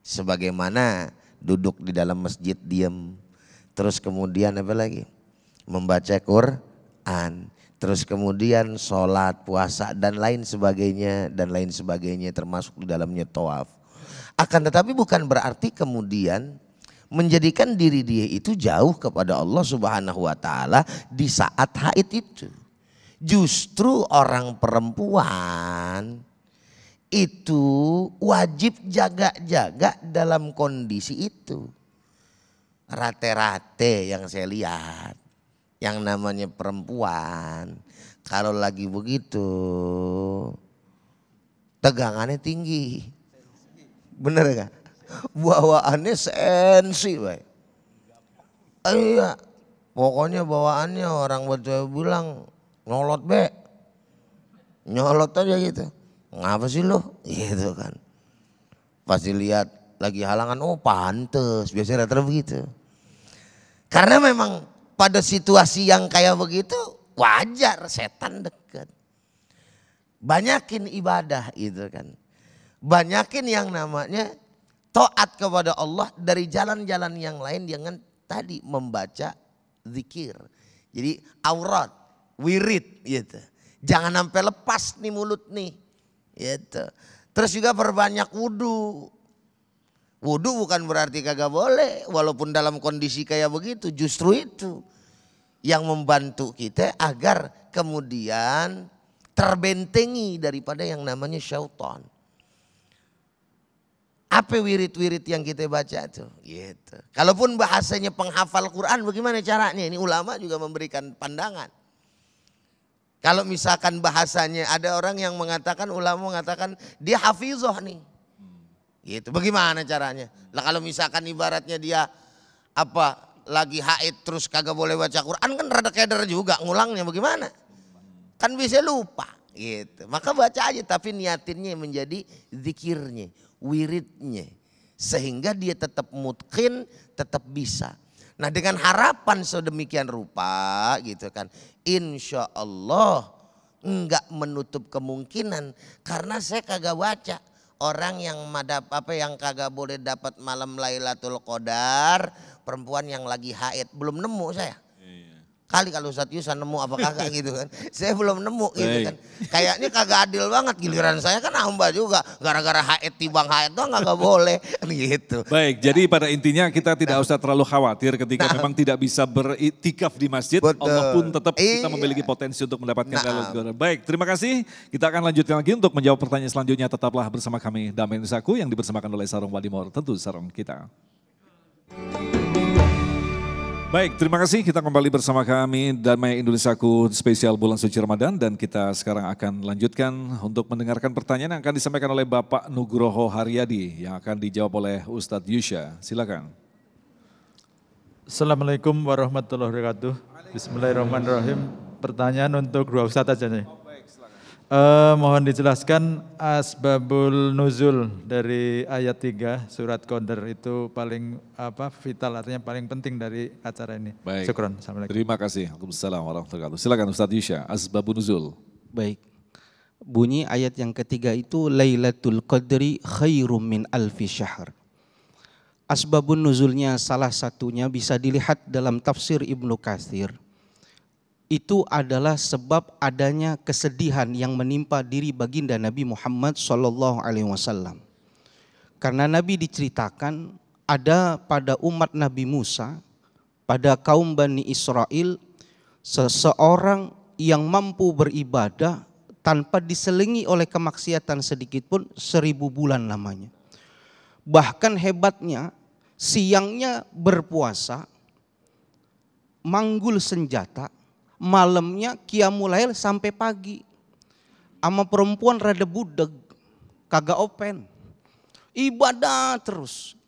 Sebagaimana duduk di dalam masjid diam, terus kemudian apa lagi? Membaca Quran, terus kemudian sholat, puasa dan lain sebagainya termasuk di dalamnya tawaf. Akan tetapi bukan berarti kemudian menjadikan diri dia itu jauh kepada Allah Subhanahu wa taala di saat haid itu. Justru orang perempuan itu wajib jaga-jaga dalam kondisi itu. Rate-rate yang saya lihat, yang namanya perempuan kalau lagi begitu tegangannya tinggi. Bener gak? Bawaannya sensi baik. Iya, pokoknya bawaannya orang betul bilang nyolot be. Nyolot aja gitu. Ngapa sih lo? Gitu kan. Pasti lihat lagi halangan, oh pantes. Biasanya rata-rata begitu. Karena memang pada situasi yang kayak begitu wajar setan dekat. Banyakin ibadah gitu kan. Banyakin yang namanya taat kepada Allah dari jalan-jalan yang lain dengan tadi membaca zikir. Jadi aurat, wirid gitu. Jangan sampai lepas nih mulut nih. Gitu. Terus juga perbanyak wudu. Wudu bukan berarti kagak boleh. Walaupun dalam kondisi kayak begitu. Justru itu yang membantu kita agar kemudian terbentengi daripada yang namanya syaitan. Apa wirid-wirid yang kita baca tuh? Gitu. Kalaupun bahasanya penghafal Quran bagaimana caranya? Ini ulama juga memberikan pandangan. Kalau misalkan bahasanya ada orang yang mengatakan, ulama mengatakan dia hafizah nih. Gitu. Bagaimana caranya? Lah kalau misalkan ibaratnya dia lagi haid terus kagak boleh baca Quran kan rada keder juga ngulangnya bagaimana? Kan bisa lupa gitu. Maka baca aja tapi niatinnya menjadi zikirnya, wiridnya. Sehingga dia tetap mutqin, tetap bisa. Nah dengan harapan sedemikian rupa gitu kan. Insya Allah enggak menutup kemungkinan karena saya kagak baca. Orang yang yang kagak boleh dapat malam Lailatul Qadar, perempuan yang lagi haid, belum nemu saya. Kali kalau Ustadz Yusan nemu apa kagak gitu kan. Saya belum nemu gitu kan. Kayaknya kagak adil banget, giliran saya kan hamba juga. Gara-gara haid tibang haid doang kagak boleh gitu. Baik, jadi pada intinya kita tidak usah terlalu khawatir ketika memang tidak bisa beriktikaf di masjid. Betul. Allah pun tetap kita memiliki potensi untuk mendapatkan Baik, terima kasih. Kita akan lanjutkan lagi untuk menjawab pertanyaan selanjutnya. Tetaplah bersama kami Damai Indonesiaku yang dipersembahkan oleh Sarung Wadimor. Tentu sarung kita. Baik, terima kasih. Kita kembali bersama kami Damai Indonesiaku spesial bulan suci Ramadan dan kita sekarang akan lanjutkan untuk mendengarkan pertanyaan yang akan disampaikan oleh Bapak Nugroho Haryadi yang akan dijawab oleh Ustadz Yusya. Silakan. Assalamualaikum warahmatullahi wabarakatuh. Bismillahirrahmanirrahim. Pertanyaan untuk dua Ustadz aja nih. Mohon dijelaskan asbabul nuzul dari ayat 3 surat Qadar itu paling vital, artinya paling penting dari acara ini. Baik. Syukran. Assalamualaikum. Terima kasih. Waalaikumsalam warahmatullahi wabarakatuh. Silakan Ustadz Yusya, asbabun nuzul. Baik. Bunyi ayat yang ketiga itu Lailatul Qadri khairum min alfi syahr. Asbabun nuzulnya salah satunya bisa dilihat dalam tafsir Ibnu Katsir. Itu adalah sebab adanya kesedihan yang menimpa diri baginda Nabi Muhammad SAW. Karena Nabi diceritakan ada pada umat Nabi Musa, pada kaum Bani Israel, seseorang yang mampu beribadah tanpa diselingi oleh kemaksiatan sedikit pun 1000 bulan lamanya. Bahkan hebatnya siangnya berpuasa, manggul senjata, malamnya qiyamul lail sampai pagi. Ama perempuan rada budeg, kagak open. Ibadah terus.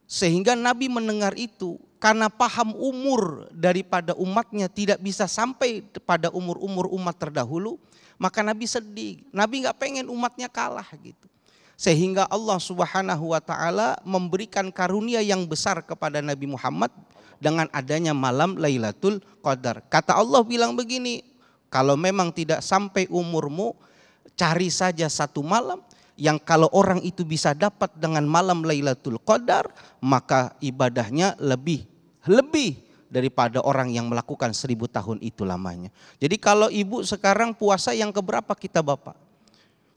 Sehingga Nabi mendengar itu karena paham umur daripada umatnya tidak bisa sampai pada umur-umur umat terdahulu, maka Nabi sedih. Nabi nggak pengen umatnya kalah gitu. Sehingga Allah Subhanahu wa taala memberikan karunia yang besar kepada Nabi Muhammad dengan adanya malam Lailatul Qadar. Kata Allah bilang begini, kalau memang tidak sampai umurmu, cari saja satu malam yang kalau orang itu bisa dapat dengan malam Lailatul Qadar, maka ibadahnya lebih daripada orang yang melakukan 1000 tahun itu lamanya. Jadi kalau ibu sekarang puasa yang keberapa kita Bapak?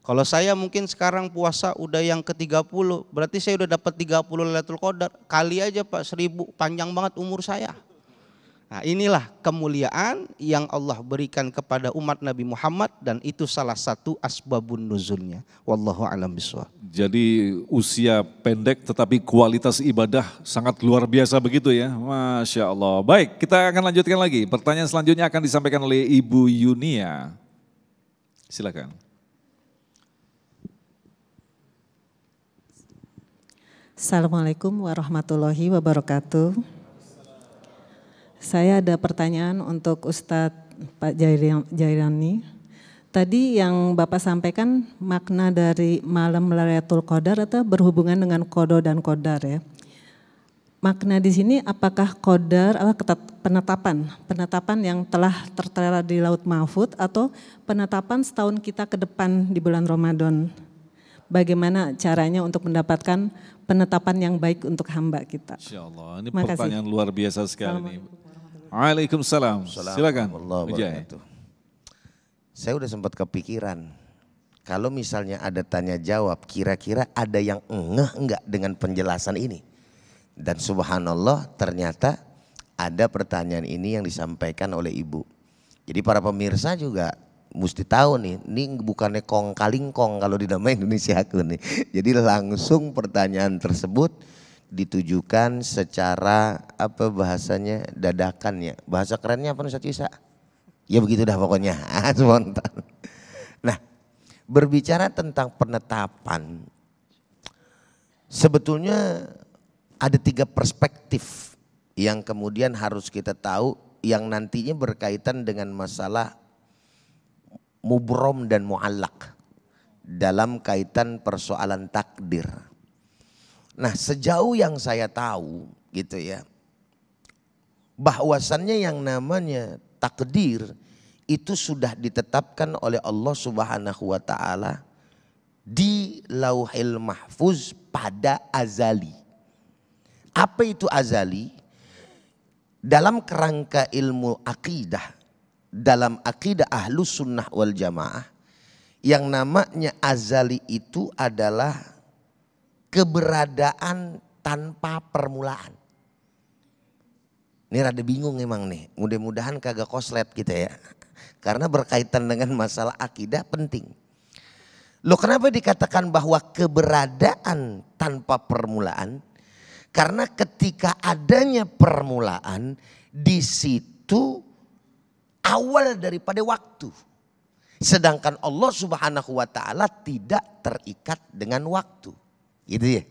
Kalau saya mungkin sekarang puasa udah yang ke-30, berarti saya udah dapat 30 Lailatul Qadar. Kali aja Pak 1000, panjang banget umur saya. Nah inilah kemuliaan yang Allah berikan kepada umat Nabi Muhammad dan itu salah satu asbabun nuzulnya. Wallahu a'lam bishawab. Jadi usia pendek tetapi kualitas ibadah sangat luar biasa begitu ya. Masya Allah. Baik, kita akan lanjutkan lagi. Pertanyaan selanjutnya akan disampaikan oleh Ibu Yunia. Silakan. Assalamualaikum warahmatullahi wabarakatuh. Saya ada pertanyaan untuk Ustadz Pak Jairani. Tadi yang Bapak sampaikan makna dari malam Lailatul Qadar atau berhubungan dengan qada dan qadar ya. Makna di sini apakah qadar penetapan yang telah tertera di Laut Mahfuz atau penetapan setahun kita ke depan di bulan Ramadan. bagaimana caranya untuk mendapatkan penetapan yang baik untuk hamba kita. Insya Allah, ini Makasih. pertanyaan luar biasa sekali nih. Waalaikumsalam. Silakan. Ujai. Saya udah sempat kepikiran, kalau misalnya ada tanya jawab, kira-kira ada yang ngeh enggak dengan penjelasan ini? Dan subhanallah ternyata ada pertanyaan ini yang disampaikan oleh ibu. Jadi para pemirsa juga mesti tahu nih, ini bukannya kong kalingkong kalau di nama Indonesia aku nih. Jadi langsung pertanyaan tersebut ditujukan secara apa bahasanya dadakan ya. Bahasa kerennya apa Ustaz Yusa? Ya begitu dah pokoknya, spontan. Nah, berbicara tentang penetapan, sebetulnya ada 3 perspektif yang kemudian harus kita tahu yang nantinya berkaitan dengan masalah mubrom dan mu'allak dalam kaitan persoalan takdir. Nah, sejauh yang saya tahu gitu ya, bahwasannya yang namanya takdir itu sudah ditetapkan oleh Allah Subhanahu wa taala di Lauhil Mahfuz pada azali. Apa itu azali? Dalam kerangka ilmu akidah, dalam akidah Ahlus Sunnah wal Jamaah, yang namanya azali itu adalah keberadaan tanpa permulaan. Ini rada bingung emang nih, mudah-mudahan kagak koslet kita ya. Karena berkaitan dengan masalah akidah penting. Loh kenapa dikatakan bahwa keberadaan tanpa permulaan? Karena ketika adanya permulaan, di situ awal daripada waktu. Sedangkan Allah Subhanahu wa taala tidak terikat dengan waktu. Gitu ya.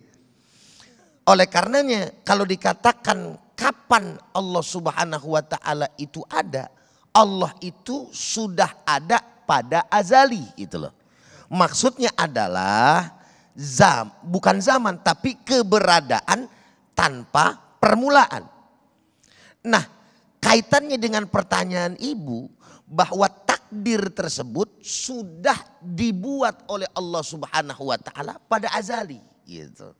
Oleh karenanya kalau dikatakan kapan Allah Subhanahu wa taala itu ada, Allah itu sudah ada pada azali gitu loh. Maksudnya adalah bukan zaman tapi keberadaan tanpa permulaan. Nah, kaitannya dengan pertanyaan ibu bahwa takdir tersebut sudah dibuat oleh Allah Subhanahu wa taala pada azali gitu.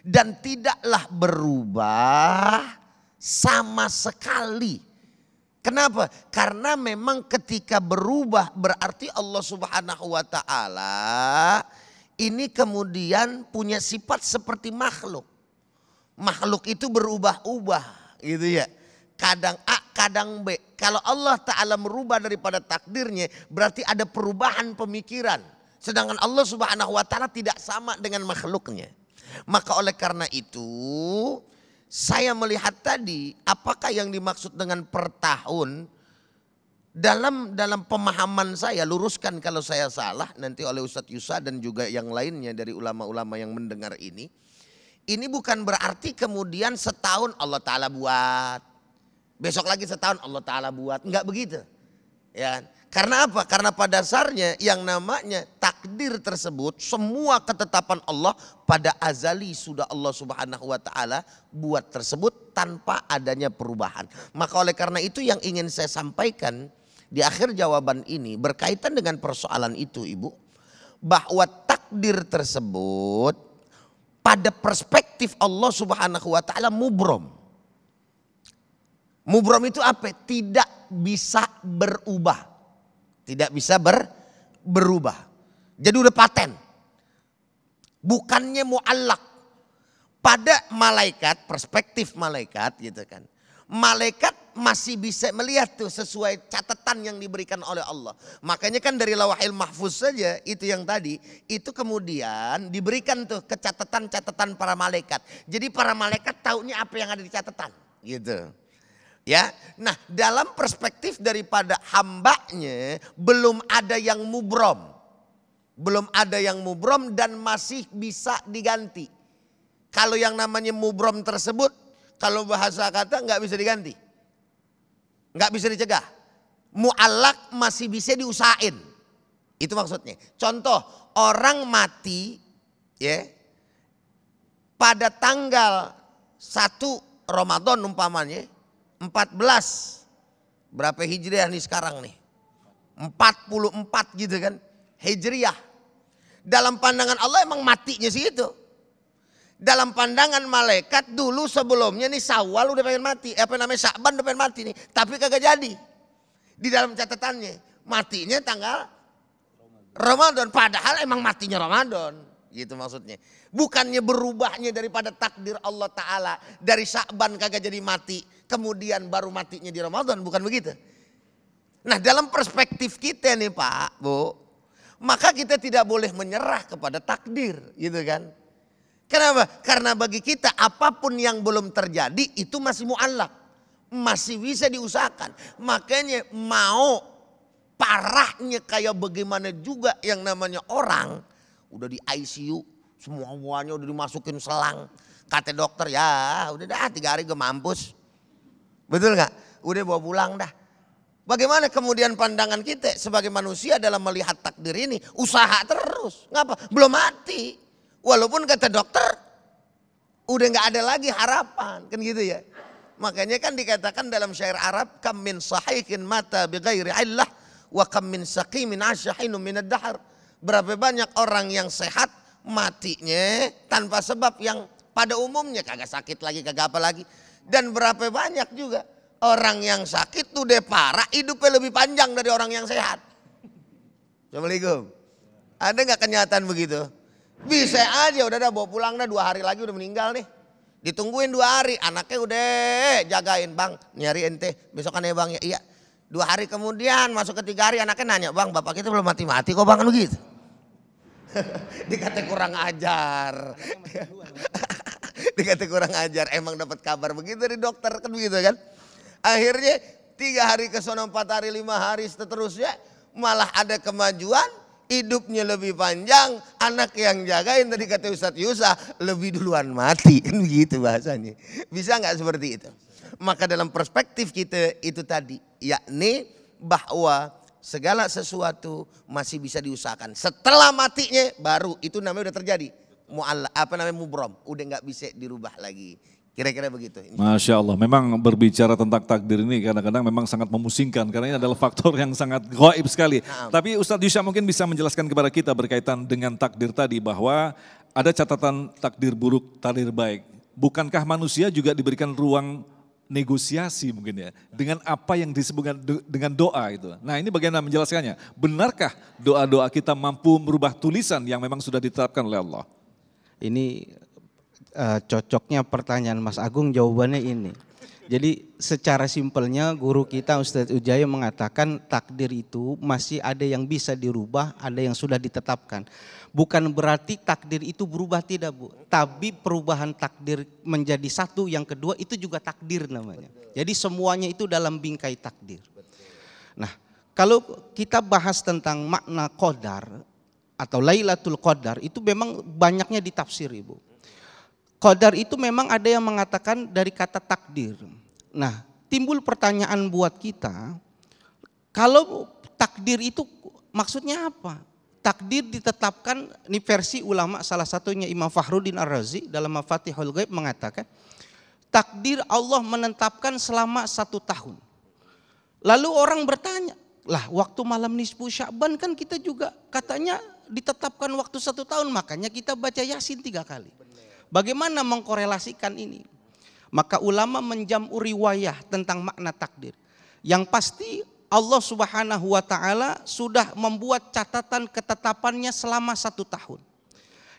Dan tidaklah berubah sama sekali. Kenapa? Karena memang ketika berubah berarti Allah Subhanahu wa taala ini kemudian punya sifat seperti makhluk. Makhluk itu berubah-ubah gitu ya. Kadang A, kadang B. Kalau Allah Ta'ala merubah daripada takdirnya berarti ada perubahan pemikiran. Sedangkan Allah Subhanahu wa taala tidak sama dengan makhluknya. Maka oleh karena itu saya melihat tadi apakah yang dimaksud dengan per tahun dalam pemahaman saya, luruskan kalau saya salah nanti oleh Ustadz Yusa dan juga yang lainnya dari ulama-ulama yang mendengar ini. Ini bukan berarti kemudian setahun Allah Ta'ala buat, besok lagi setahun Allah Ta'ala buat, enggak begitu. Ya, karena apa? Karena pada dasarnya yang namanya takdir tersebut semua ketetapan Allah pada azali sudah Allah Subhanahu wa taala buat tersebut tanpa adanya perubahan. Maka oleh karena itu yang ingin saya sampaikan di akhir jawaban ini berkaitan dengan persoalan itu Ibu, bahwa takdir tersebut pada perspektif Allah Subhanahu wa taala mubrom. Mubrom itu apa? Tidak bisa berubah. Tidak bisa berubah. Jadi udah paten. Bukannya muallak. Pada malaikat, perspektif malaikat gitu kan. Malaikat masih bisa melihat tuh sesuai catatan yang diberikan oleh Allah. Makanya kan dari Lauhil Mahfuz saja itu yang tadi. Itu kemudian diberikan tuh ke catatan-catatan para malaikat. Jadi para malaikat taunya apa yang ada di catatan gitu. Ya, nah dalam perspektif daripada hambanya belum ada yang mubrom. Belum ada yang mubrom dan masih bisa diganti. Kalau yang namanya mubrom tersebut, kalau bahasa kata nggak bisa diganti. Nggak bisa dicegah. Mu'allak masih bisa diusahain. Itu maksudnya. Contoh, orang mati ya pada tanggal 1 Ramadan umpamanya. 14 berapa Hijriah nih sekarang nih 44 gitu kan Hijriah. Dalam pandangan Allah emang matinya segitu. Dalam pandangan malaikat dulu sebelumnya nih Syawal udah pengen mati. Sya'ban udah pengen mati nih. Tapi kagak jadi. Di dalam catatannya. Matinya tanggal Ramadan. Padahal emang matinya Ramadan. Gitu maksudnya. Bukannya berubahnya daripada takdir Allah Ta'ala. Dari Sya'ban kagak jadi mati. Kemudian baru matinya di Ramadan. Bukan begitu. Nah dalam perspektif kita nih Pak, Bu. Maka kita tidak boleh menyerah kepada takdir. Gitu kan. Kenapa? Karena bagi kita apapun yang belum terjadi itu masih mu'allaq. Masih bisa diusahakan. Makanya mau parahnya kayak bagaimana juga yang namanya orang. Udah di ICU. Semuanya udah dimasukin selang. Kata dokter ya udah dah 3 hari gue mampus. Betul gak? Udah bawa pulang dah. Bagaimana kemudian pandangan kita sebagai manusia dalam melihat takdir ini. Usaha terus. Ngapa? Belum mati. Walaupun kata dokter udah gak ada lagi harapan. Kan gitu ya. Makanya kan dikatakan dalam syair Arab. Kam min sahihin mata bi ghairi illah. Wa kam min saqimin asyahinu minad dahar. Berapa banyak orang yang sehat matinya tanpa sebab yang pada umumnya. Kagak sakit lagi, kagak apa lagi. Dan berapa banyak juga orang yang sakit tuh udah parah. Hidupnya lebih panjang dari orang yang sehat. Assalamualaikum. Ada gak kenyataan begitu? Bisa aja udah bawa pulang dah 2 hari lagi udah meninggal nih. Ditungguin 2 hari anaknya udah jagain bang nyari ente besokan ya bang ya iya. 2 hari kemudian masuk ke 3 hari anaknya nanya bang bapak kita belum mati-mati kok bang kan begitu. Dikata kurang ajar. Dikata kurang ajar emang dapat kabar begitu dari dokter kan begitu kan. Akhirnya 3 hari ke sono 4 hari 5 hari seterusnya malah ada kemajuan. Hidupnya lebih panjang, anak yang jagain tadi kata Ustadz Yusa lebih duluan mati, kan begitu bahasanya. Bisa nggak seperti itu? Maka dalam perspektif kita itu tadi, yakni bahwa segala sesuatu masih bisa diusahakan. Setelah matinya baru itu namanya udah terjadi. Mubrom, udah nggak bisa dirubah lagi. Kira-kira begitu. Masya Allah, memang berbicara tentang takdir ini kadang-kadang memang sangat memusingkan karena ini adalah faktor yang sangat gaib sekali. Tapi Ustadz Yusha mungkin bisa menjelaskan kepada kita berkaitan dengan takdir tadi bahwa ada catatan takdir buruk, takdir baik. Bukankah manusia juga diberikan ruang negosiasi mungkin ya dengan apa yang disebutkan dengan doa itu. Nah ini bagaimana menjelaskannya? Benarkah doa-doa kita mampu merubah tulisan yang memang sudah ditetapkan oleh Allah? Ini cocoknya pertanyaan Mas Agung jawabannya ini. Jadi secara simpelnya guru kita Ustadz Ujaya mengatakan takdir itu masih ada yang bisa dirubah, ada yang sudah ditetapkan. Bukan berarti takdir itu berubah tidak Bu. Tapi perubahan takdir menjadi satu, yang kedua itu juga takdir namanya. Jadi semuanya itu dalam bingkai takdir. Nah kalau kita bahas tentang makna qadar atau Lailatul Qadar itu memang banyaknya ditafsir Ibu. Qadar itu memang ada yang mengatakan dari kata takdir. Nah, timbul pertanyaan buat kita, kalau takdir itu maksudnya apa? Takdir ditetapkan, ini versi ulama salah satunya Imam Fakhruddin Ar-Razi dalam Mafatihul Ghaib mengatakan, takdir Allah menetapkan selama 1 tahun. Lalu orang bertanya, lah waktu malam nisfu Sya'ban kan kita juga katanya ditetapkan waktu 1 tahun, makanya kita baca Yasin 3 kali. Bagaimana mengkorelasikan ini? Maka ulama menjamu riwayah tentang makna takdir. Yang pasti Allah Subhanahu wa Ta'ala sudah membuat catatan ketetapannya selama 1 tahun.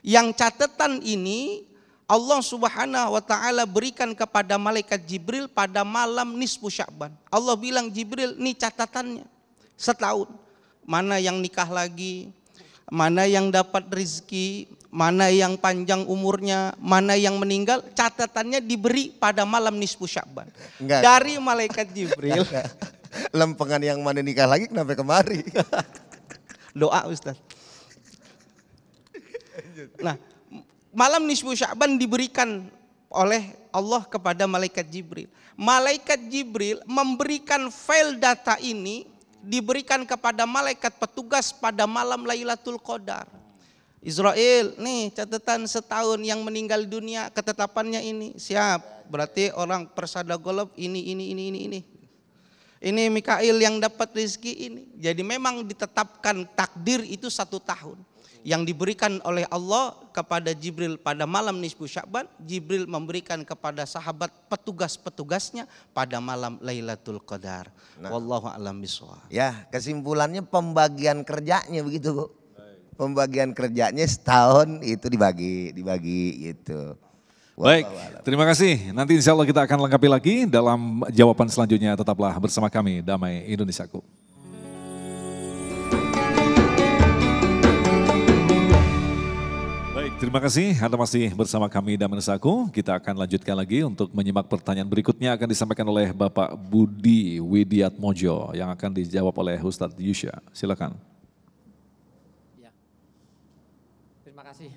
Yang catatan ini Allah Subhanahu wa Ta'ala berikan kepada malaikat Jibril pada malam nisfu Sya'ban. Allah bilang Jibril, ini catatannya setahun. Mana yang nikah lagi, mana yang dapat rezeki, mana yang panjang umurnya, mana yang meninggal, catatannya diberi pada malam nisfu Sya'ban. Dari malaikat Jibril. Lempengan yang mana nikah lagi kenapa kemari? Doa Ustaz. Nah, malam nisfu Sya'ban diberikan oleh Allah kepada malaikat Jibril. Malaikat Jibril memberikan file data ini diberikan kepada malaikat petugas pada malam Lailatul Qadar. Israel, nih catatan setahun yang meninggal dunia ketetapannya ini. Siap, berarti orang persada golop ini. Ini Mikail yang dapat rezeki ini. Jadi memang ditetapkan takdir itu 1 tahun. Yang diberikan oleh Allah kepada Jibril pada malam nisfu Sya'ban, Jibril memberikan kepada sahabat petugas-petugasnya pada malam Lailatul Qadar. Wallahu a'lam bishawab. Ya, kesimpulannya pembagian kerjanya begitu, Bu. Pembagian kerjanya setahun itu dibagi gitu. Baik, terima kasih. Nanti insya Allah kita akan lengkapi lagi dalam jawaban selanjutnya. Tetaplah bersama kami, Damai Indonesiaku. Baik, terima kasih Anda masih bersama kami Damai Indonesiaku. Kita akan lanjutkan lagi untuk menyimak pertanyaan berikutnya akan disampaikan oleh Bapak Budi Widiatmojo yang akan dijawab oleh Ustadz Yusya. Silakan. Ya. Terima kasih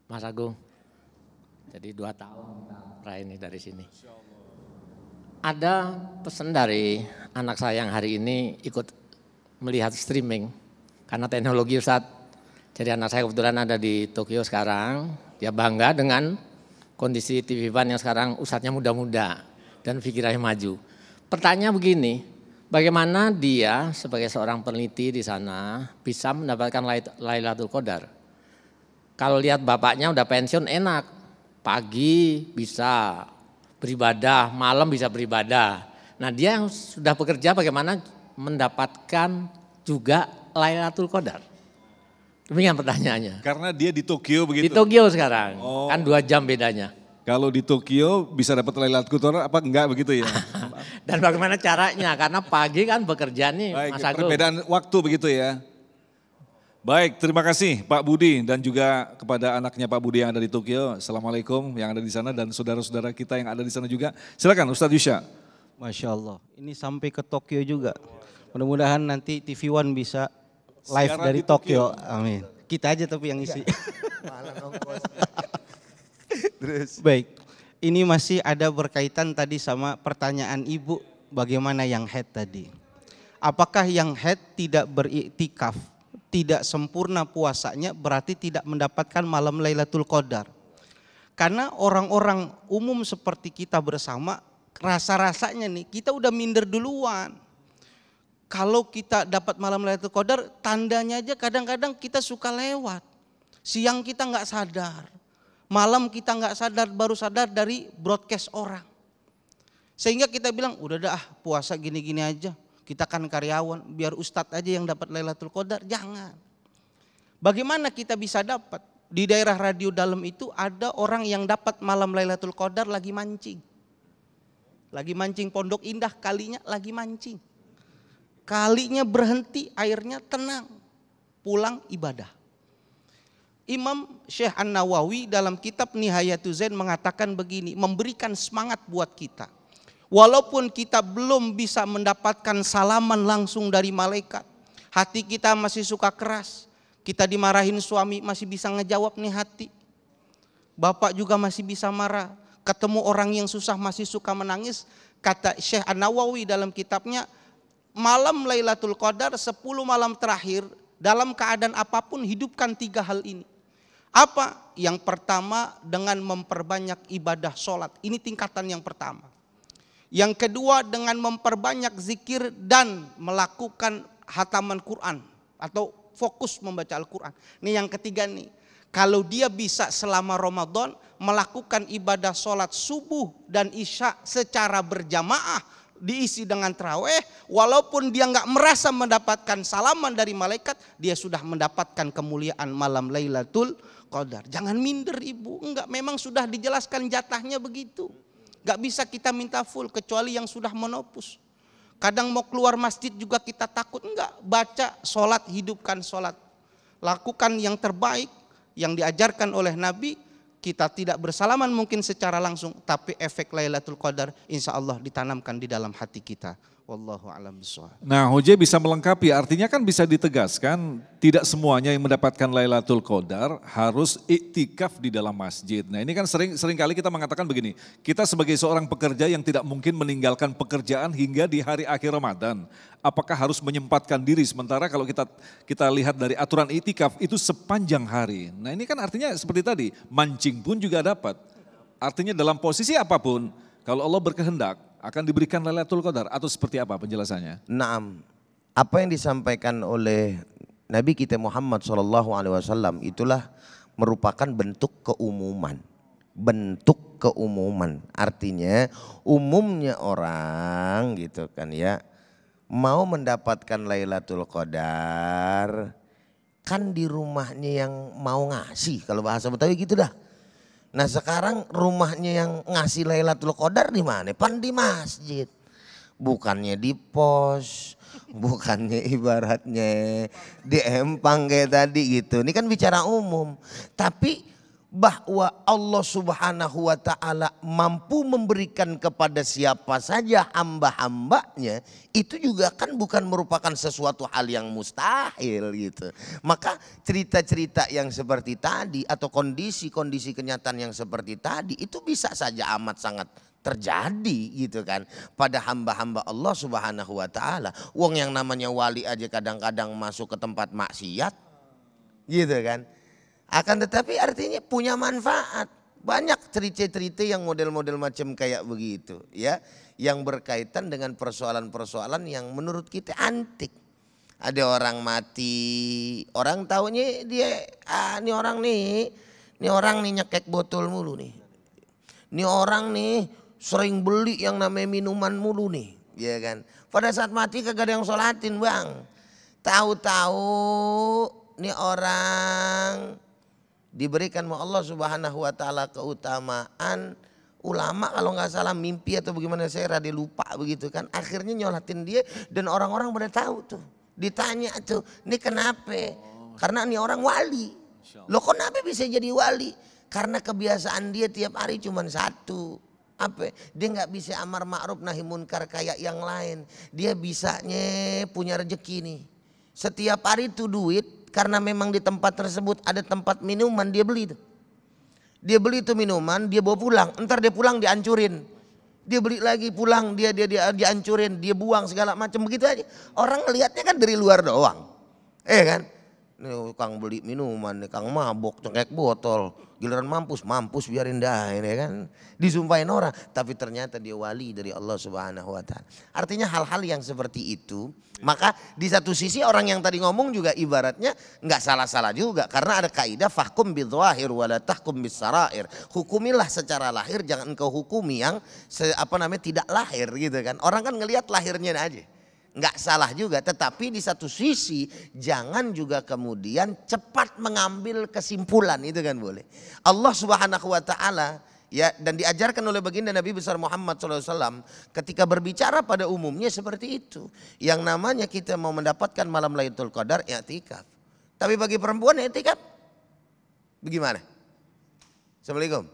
Mas Agung. Jadi 2 tahun kita ini dari sini. Ada pesan dari anak saya yang hari ini ikut melihat streaming karena teknologi Ustadz. Jadi anak saya kebetulan ada di Tokyo sekarang. Dia bangga dengan kondisi TV One yang sekarang Ustadznya muda-muda dan pikirannya maju. Pertanyaan begini, bagaimana dia sebagai seorang peneliti di sana bisa mendapatkan Lailatul Qadar? Kalau lihat bapaknya udah pensiun enak. Pagi bisa beribadah, malam bisa beribadah. Nah dia yang sudah bekerja bagaimana mendapatkan juga Lailatul Qadar? Demikian pertanyaannya. Karena dia di Tokyo begitu? Di Tokyo sekarang, Oh. kan 2 jam bedanya. Kalau di Tokyo bisa dapat Lailatul Qadar apa enggak begitu ya? Dan bagaimana caranya? Karena pagi kan bekerja nih Baik, Mas Agung. perbedaan waktu begitu ya? Baik, terima kasih Pak Budi dan juga kepada anaknya Pak Budi yang ada di Tokyo. Assalamualaikum yang ada di sana dan saudara-saudara kita yang ada di sana juga. Silakan Ustadz Yusya. Masya Allah, ini sampai ke Tokyo juga. Mudah-mudahan nanti TV One bisa live Siaran dari di Tokyo. Tokyo. Amin. Kita aja tapi yang isi. Terus. Baik, ini masih ada berkaitan tadi sama pertanyaan Ibu, bagaimana yang head tadi. Apakah yang head tidak beriktikaf, tidak sempurna puasanya berarti tidak mendapatkan malam Lailatul Qadar? Karena orang-orang umum seperti kita bersama, rasa-rasanya nih kita udah minder duluan. Kalau kita dapat malam Lailatul Qadar, tandanya aja kadang-kadang kita suka lewat. Siang kita nggak sadar, malam kita nggak sadar, baru sadar dari broadcast orang. Sehingga kita bilang, udah dah puasa gini-gini aja. Kita kan karyawan, biar Ustadz aja yang dapat Lailatul Qadar. Jangan. Bagaimana kita bisa dapat? Di daerah radio dalam itu ada orang yang dapat malam Lailatul Qadar lagi mancing. Lagi mancing Pondok Indah, kalinya lagi mancing. Kalinya berhenti, airnya tenang. Pulang ibadah. Imam Syekh An-Nawawi dalam kitab Nihayatul Zain mengatakan begini, memberikan semangat buat kita. Walaupun kita belum bisa mendapatkan salaman langsung dari malaikat, hati kita masih suka keras, kita dimarahin suami masih bisa ngejawab nih hati. Bapak juga masih bisa marah, ketemu orang yang susah masih suka menangis. Kata Syekh An-Nawawi dalam kitabnya, malam Lailatul Qadar 10 malam terakhir dalam keadaan apapun hidupkan 3 hal ini. Apa? Yang pertama dengan memperbanyak ibadah sholat, ini tingkatan yang pertama. Yang kedua dengan memperbanyak zikir dan melakukan hataman Quran atau fokus membaca Al-Quran. Ini yang ketiga nih, kalau dia bisa selama Ramadan melakukan ibadah sholat subuh dan isya secara berjamaah diisi dengan tarawih, walaupun dia nggak merasa mendapatkan salaman dari malaikat, dia sudah mendapatkan kemuliaan malam Lailatul Qadar. Jangan minder ibu, enggak, memang sudah dijelaskan jatahnya begitu. Gak bisa kita minta full kecuali yang sudah menopus. Kadang mau keluar masjid juga kita takut, enggak. Baca sholat, hidupkan sholat. Lakukan yang terbaik yang diajarkan oleh Nabi. Kita tidak bersalaman mungkin secara langsung, tapi efek Lailatul Qadar insya Allah ditanamkan di dalam hati kita. Wallahu a'lam bishawab. Nah, Hoje bisa melengkapi, artinya kan bisa ditegaskan tidak semuanya yang mendapatkan Lailatul Qadar harus iktikaf di dalam masjid. Nah, ini kan sering kali kita mengatakan begini, kita sebagai seorang pekerja yang tidak mungkin meninggalkan pekerjaan hingga di hari akhir Ramadan. Apakah harus menyempatkan diri, sementara kalau kita lihat dari aturan iktikaf itu sepanjang hari. Nah, ini kan artinya seperti tadi, mancing pun juga dapat. Artinya dalam posisi apapun, kalau Allah berkehendak, akan diberikan Lailatul Qadar atau seperti apa penjelasannya? Naam, apa yang disampaikan oleh Nabi kita Muhammad SAW itulah merupakan bentuk keumuman. Bentuk keumuman, artinya umumnya orang gitu kan ya, mau mendapatkan Lailatul Qadar kan di rumahnya yang mau ngasih, kalau bahasa Betawi gitu dah. Nah sekarang rumahnya yang ngasih Lailatul Qadar di mana? Pan di masjid, bukannya di pos, bukannya ibaratnya di empang kayak tadi gitu. Ini kan bicara umum, tapi bahwa Allah Subhanahu wa Ta'ala mampu memberikan kepada siapa saja hamba-hambanya, itu juga kan bukan merupakan sesuatu hal yang mustahil gitu. Maka cerita-cerita yang seperti tadi atau kondisi-kondisi kenyataan yang seperti tadi itu bisa saja amat sangat terjadi gitu kan pada hamba-hamba Allah Subhanahu wa Ta'ala. Wong yang namanya wali aja kadang-kadang masuk ke tempat maksiat gitu kan. Akan tetapi artinya punya manfaat. Banyak cerita-cerita yang model-model macam kayak begitu ya, yang berkaitan dengan persoalan-persoalan yang menurut kita antik. Ada orang mati, orang taunya dia ini orang nih nyekek botol mulu nih. Ini orang nih sering beli yang namanya minuman mulu nih, ya kan. Pada saat mati kagak ada yang sholatin, Bang. Tahu-tahu nih orang diberikan sama Allah Subhanahu wa Ta'ala keutamaan. Ulama kalau nggak salah mimpi atau bagaimana saya rada lupa begitu kan. Akhirnya nyolatin dia dan orang-orang pada tahu tuh. Ditanya tuh, ini kenapa? Karena ini orang wali. Loh kenapa bisa jadi wali? Karena kebiasaan dia tiap hari cuma satu. Apa? Dia nggak bisa amar ma'ruf nahi munkar kayak yang lain. Dia bisanya punya rezeki nih. Setiap hari tuh duit. Karena memang di tempat tersebut ada tempat minuman, dia beli itu. Dia beli itu minuman, dia bawa pulang. Entar dia pulang dihancurin. Dia beli lagi pulang, dia dihancurin, dia buang segala macam begitu aja. Orang ngelihatnya kan dari luar doang. Kan? Nih Kang beli minuman, nih Kang mabok, cengkek botol. Giliran mampus biarin dah ini kan. Disumpahin orang, tapi ternyata dia wali dari Allah Subhanahu wa Ta'ala. Artinya hal-hal yang seperti itu, maka di satu sisi orang yang tadi ngomong juga ibaratnya nggak salah-salah juga, karena ada kaidah fahkum bidzahir wa la tahkum bisarair. Hukumilah secara lahir, jangan engkau hukumi yang tidak lahir gitu kan. Orang kan ngelihat lahirnya aja. Nggak salah juga, tetapi di satu sisi jangan juga kemudian cepat mengambil kesimpulan, itu kan boleh. Allah Subhanahu wa Ta'ala ya, dan diajarkan oleh baginda Nabi besar Muhammad SAW ketika berbicara pada umumnya seperti itu. Yang namanya kita mau mendapatkan malam Lailatul Qadar i'tikaf. Tapi bagi perempuan i'tikaf bagaimana? Assalamualaikum.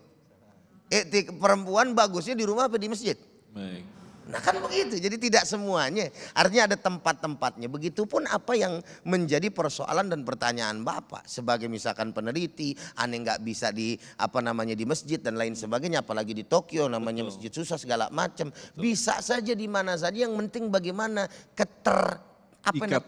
Perempuan bagusnya di rumah apa di masjid? Baik. Nah kan begitu, jadi tidak semuanya. Artinya ada tempat-tempatnya. Begitupun apa yang menjadi persoalan dan pertanyaan Bapak sebagai misalkan peneliti, aneh nggak bisa di di masjid dan lain sebagainya, apalagi di Tokyo namanya masjid susah segala macam. Bisa saja di mana saja, yang penting bagaimana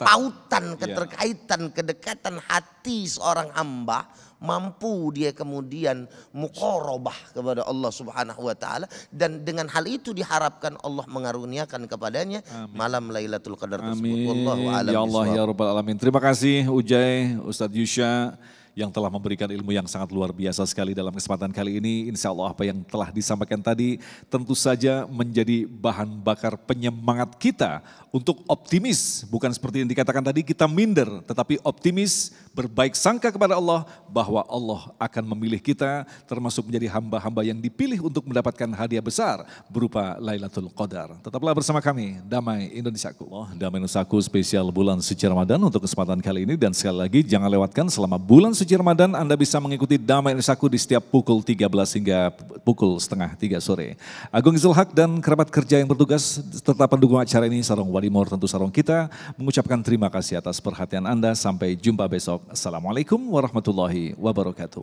pautan, keterkaitan, kedekatan hati seorang hamba, mampu dia kemudian muqarabah kepada Allah Subhanahu wa Ta'ala, dan dengan hal itu diharapkan Allah mengaruniakan kepadanya malam Lailatul Qadar tersebut. Wallahu a'lam Ya Allah ya Rabbal Alamin. Terima kasih Ujai, Ustadz Yusha yang telah memberikan ilmu yang sangat luar biasa sekali dalam kesempatan kali ini. Insya Allah apa yang telah disampaikan tadi tentu saja menjadi bahan bakar penyemangat kita untuk optimis. Bukan seperti yang dikatakan tadi kita minder, tetapi optimis, berbaik sangka kepada Allah bahwa Allah akan memilih kita termasuk menjadi hamba-hamba yang dipilih untuk mendapatkan hadiah besar berupa Lailatul Qadar. Tetaplah bersama kami, Damai Indonesiaku. Damai Indonesiaku spesial bulan suci Ramadan untuk kesempatan kali ini, dan sekali lagi jangan lewatkan selama bulan suci Ramadan Anda bisa mengikuti Damai Indonesiaku di setiap pukul 13 hingga pukul setengah 3 sore. Agung Izul Haq dan kerabat kerja yang bertugas tetap mendukung acara ini, sarung Wadimor tentu sarung kita, mengucapkan terima kasih atas perhatian Anda. Sampai jumpa besok. Assalamualaikum warahmatullahi wabarakatuh.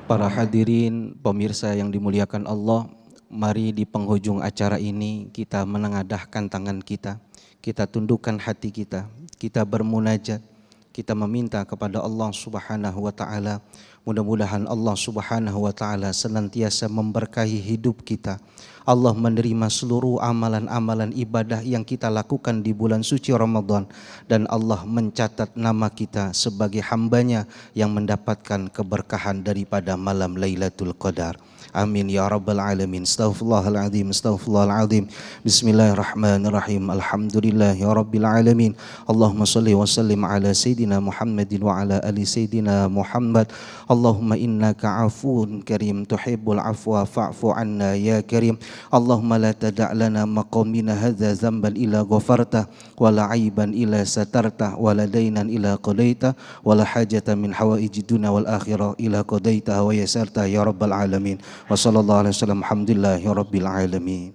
Para hadirin pemirsa yang dimuliakan Allah, mari di penghujung acara ini kita menengadahkan tangan kita tundukkan hati kita bermunajat, Kita meminta kepada Allah Subhanahu wa taala, mudah-mudahan Allah Subhanahu wa taala senantiasa memberkahi hidup kita. Allah menerima seluruh amalan-amalan ibadah yang kita lakukan di bulan suci Ramadan, dan Allah mencatat nama kita sebagai hambanya yang mendapatkan keberkahan daripada malam Lailatul Qadar. Amin ya rabbal alamin. Astaghfirullahaladzim, astaghfirullahaladzim. Bismillahirrahmanirrahim. Alhamdulillahi rabbil alamin. Allahumma salli wa sallim ala Sayyidina Muhammadin wa ala ali Sayyidina Muhammad. Allahumma innaka afuun karim tuhibbul afwa fa'fu anna ya karim. Allahumma la tada' lana maqamina hadza zamban ila ghafarta wa la aiban ila satarta wa la dainan ila qadaita wa la hajata min hawaiji dunya wal akhirah ila qadaita wa yasarta ya rabbal alamin. Wa sallallahu alaihi wasallam. Alhamdulillahi rabbil alamin.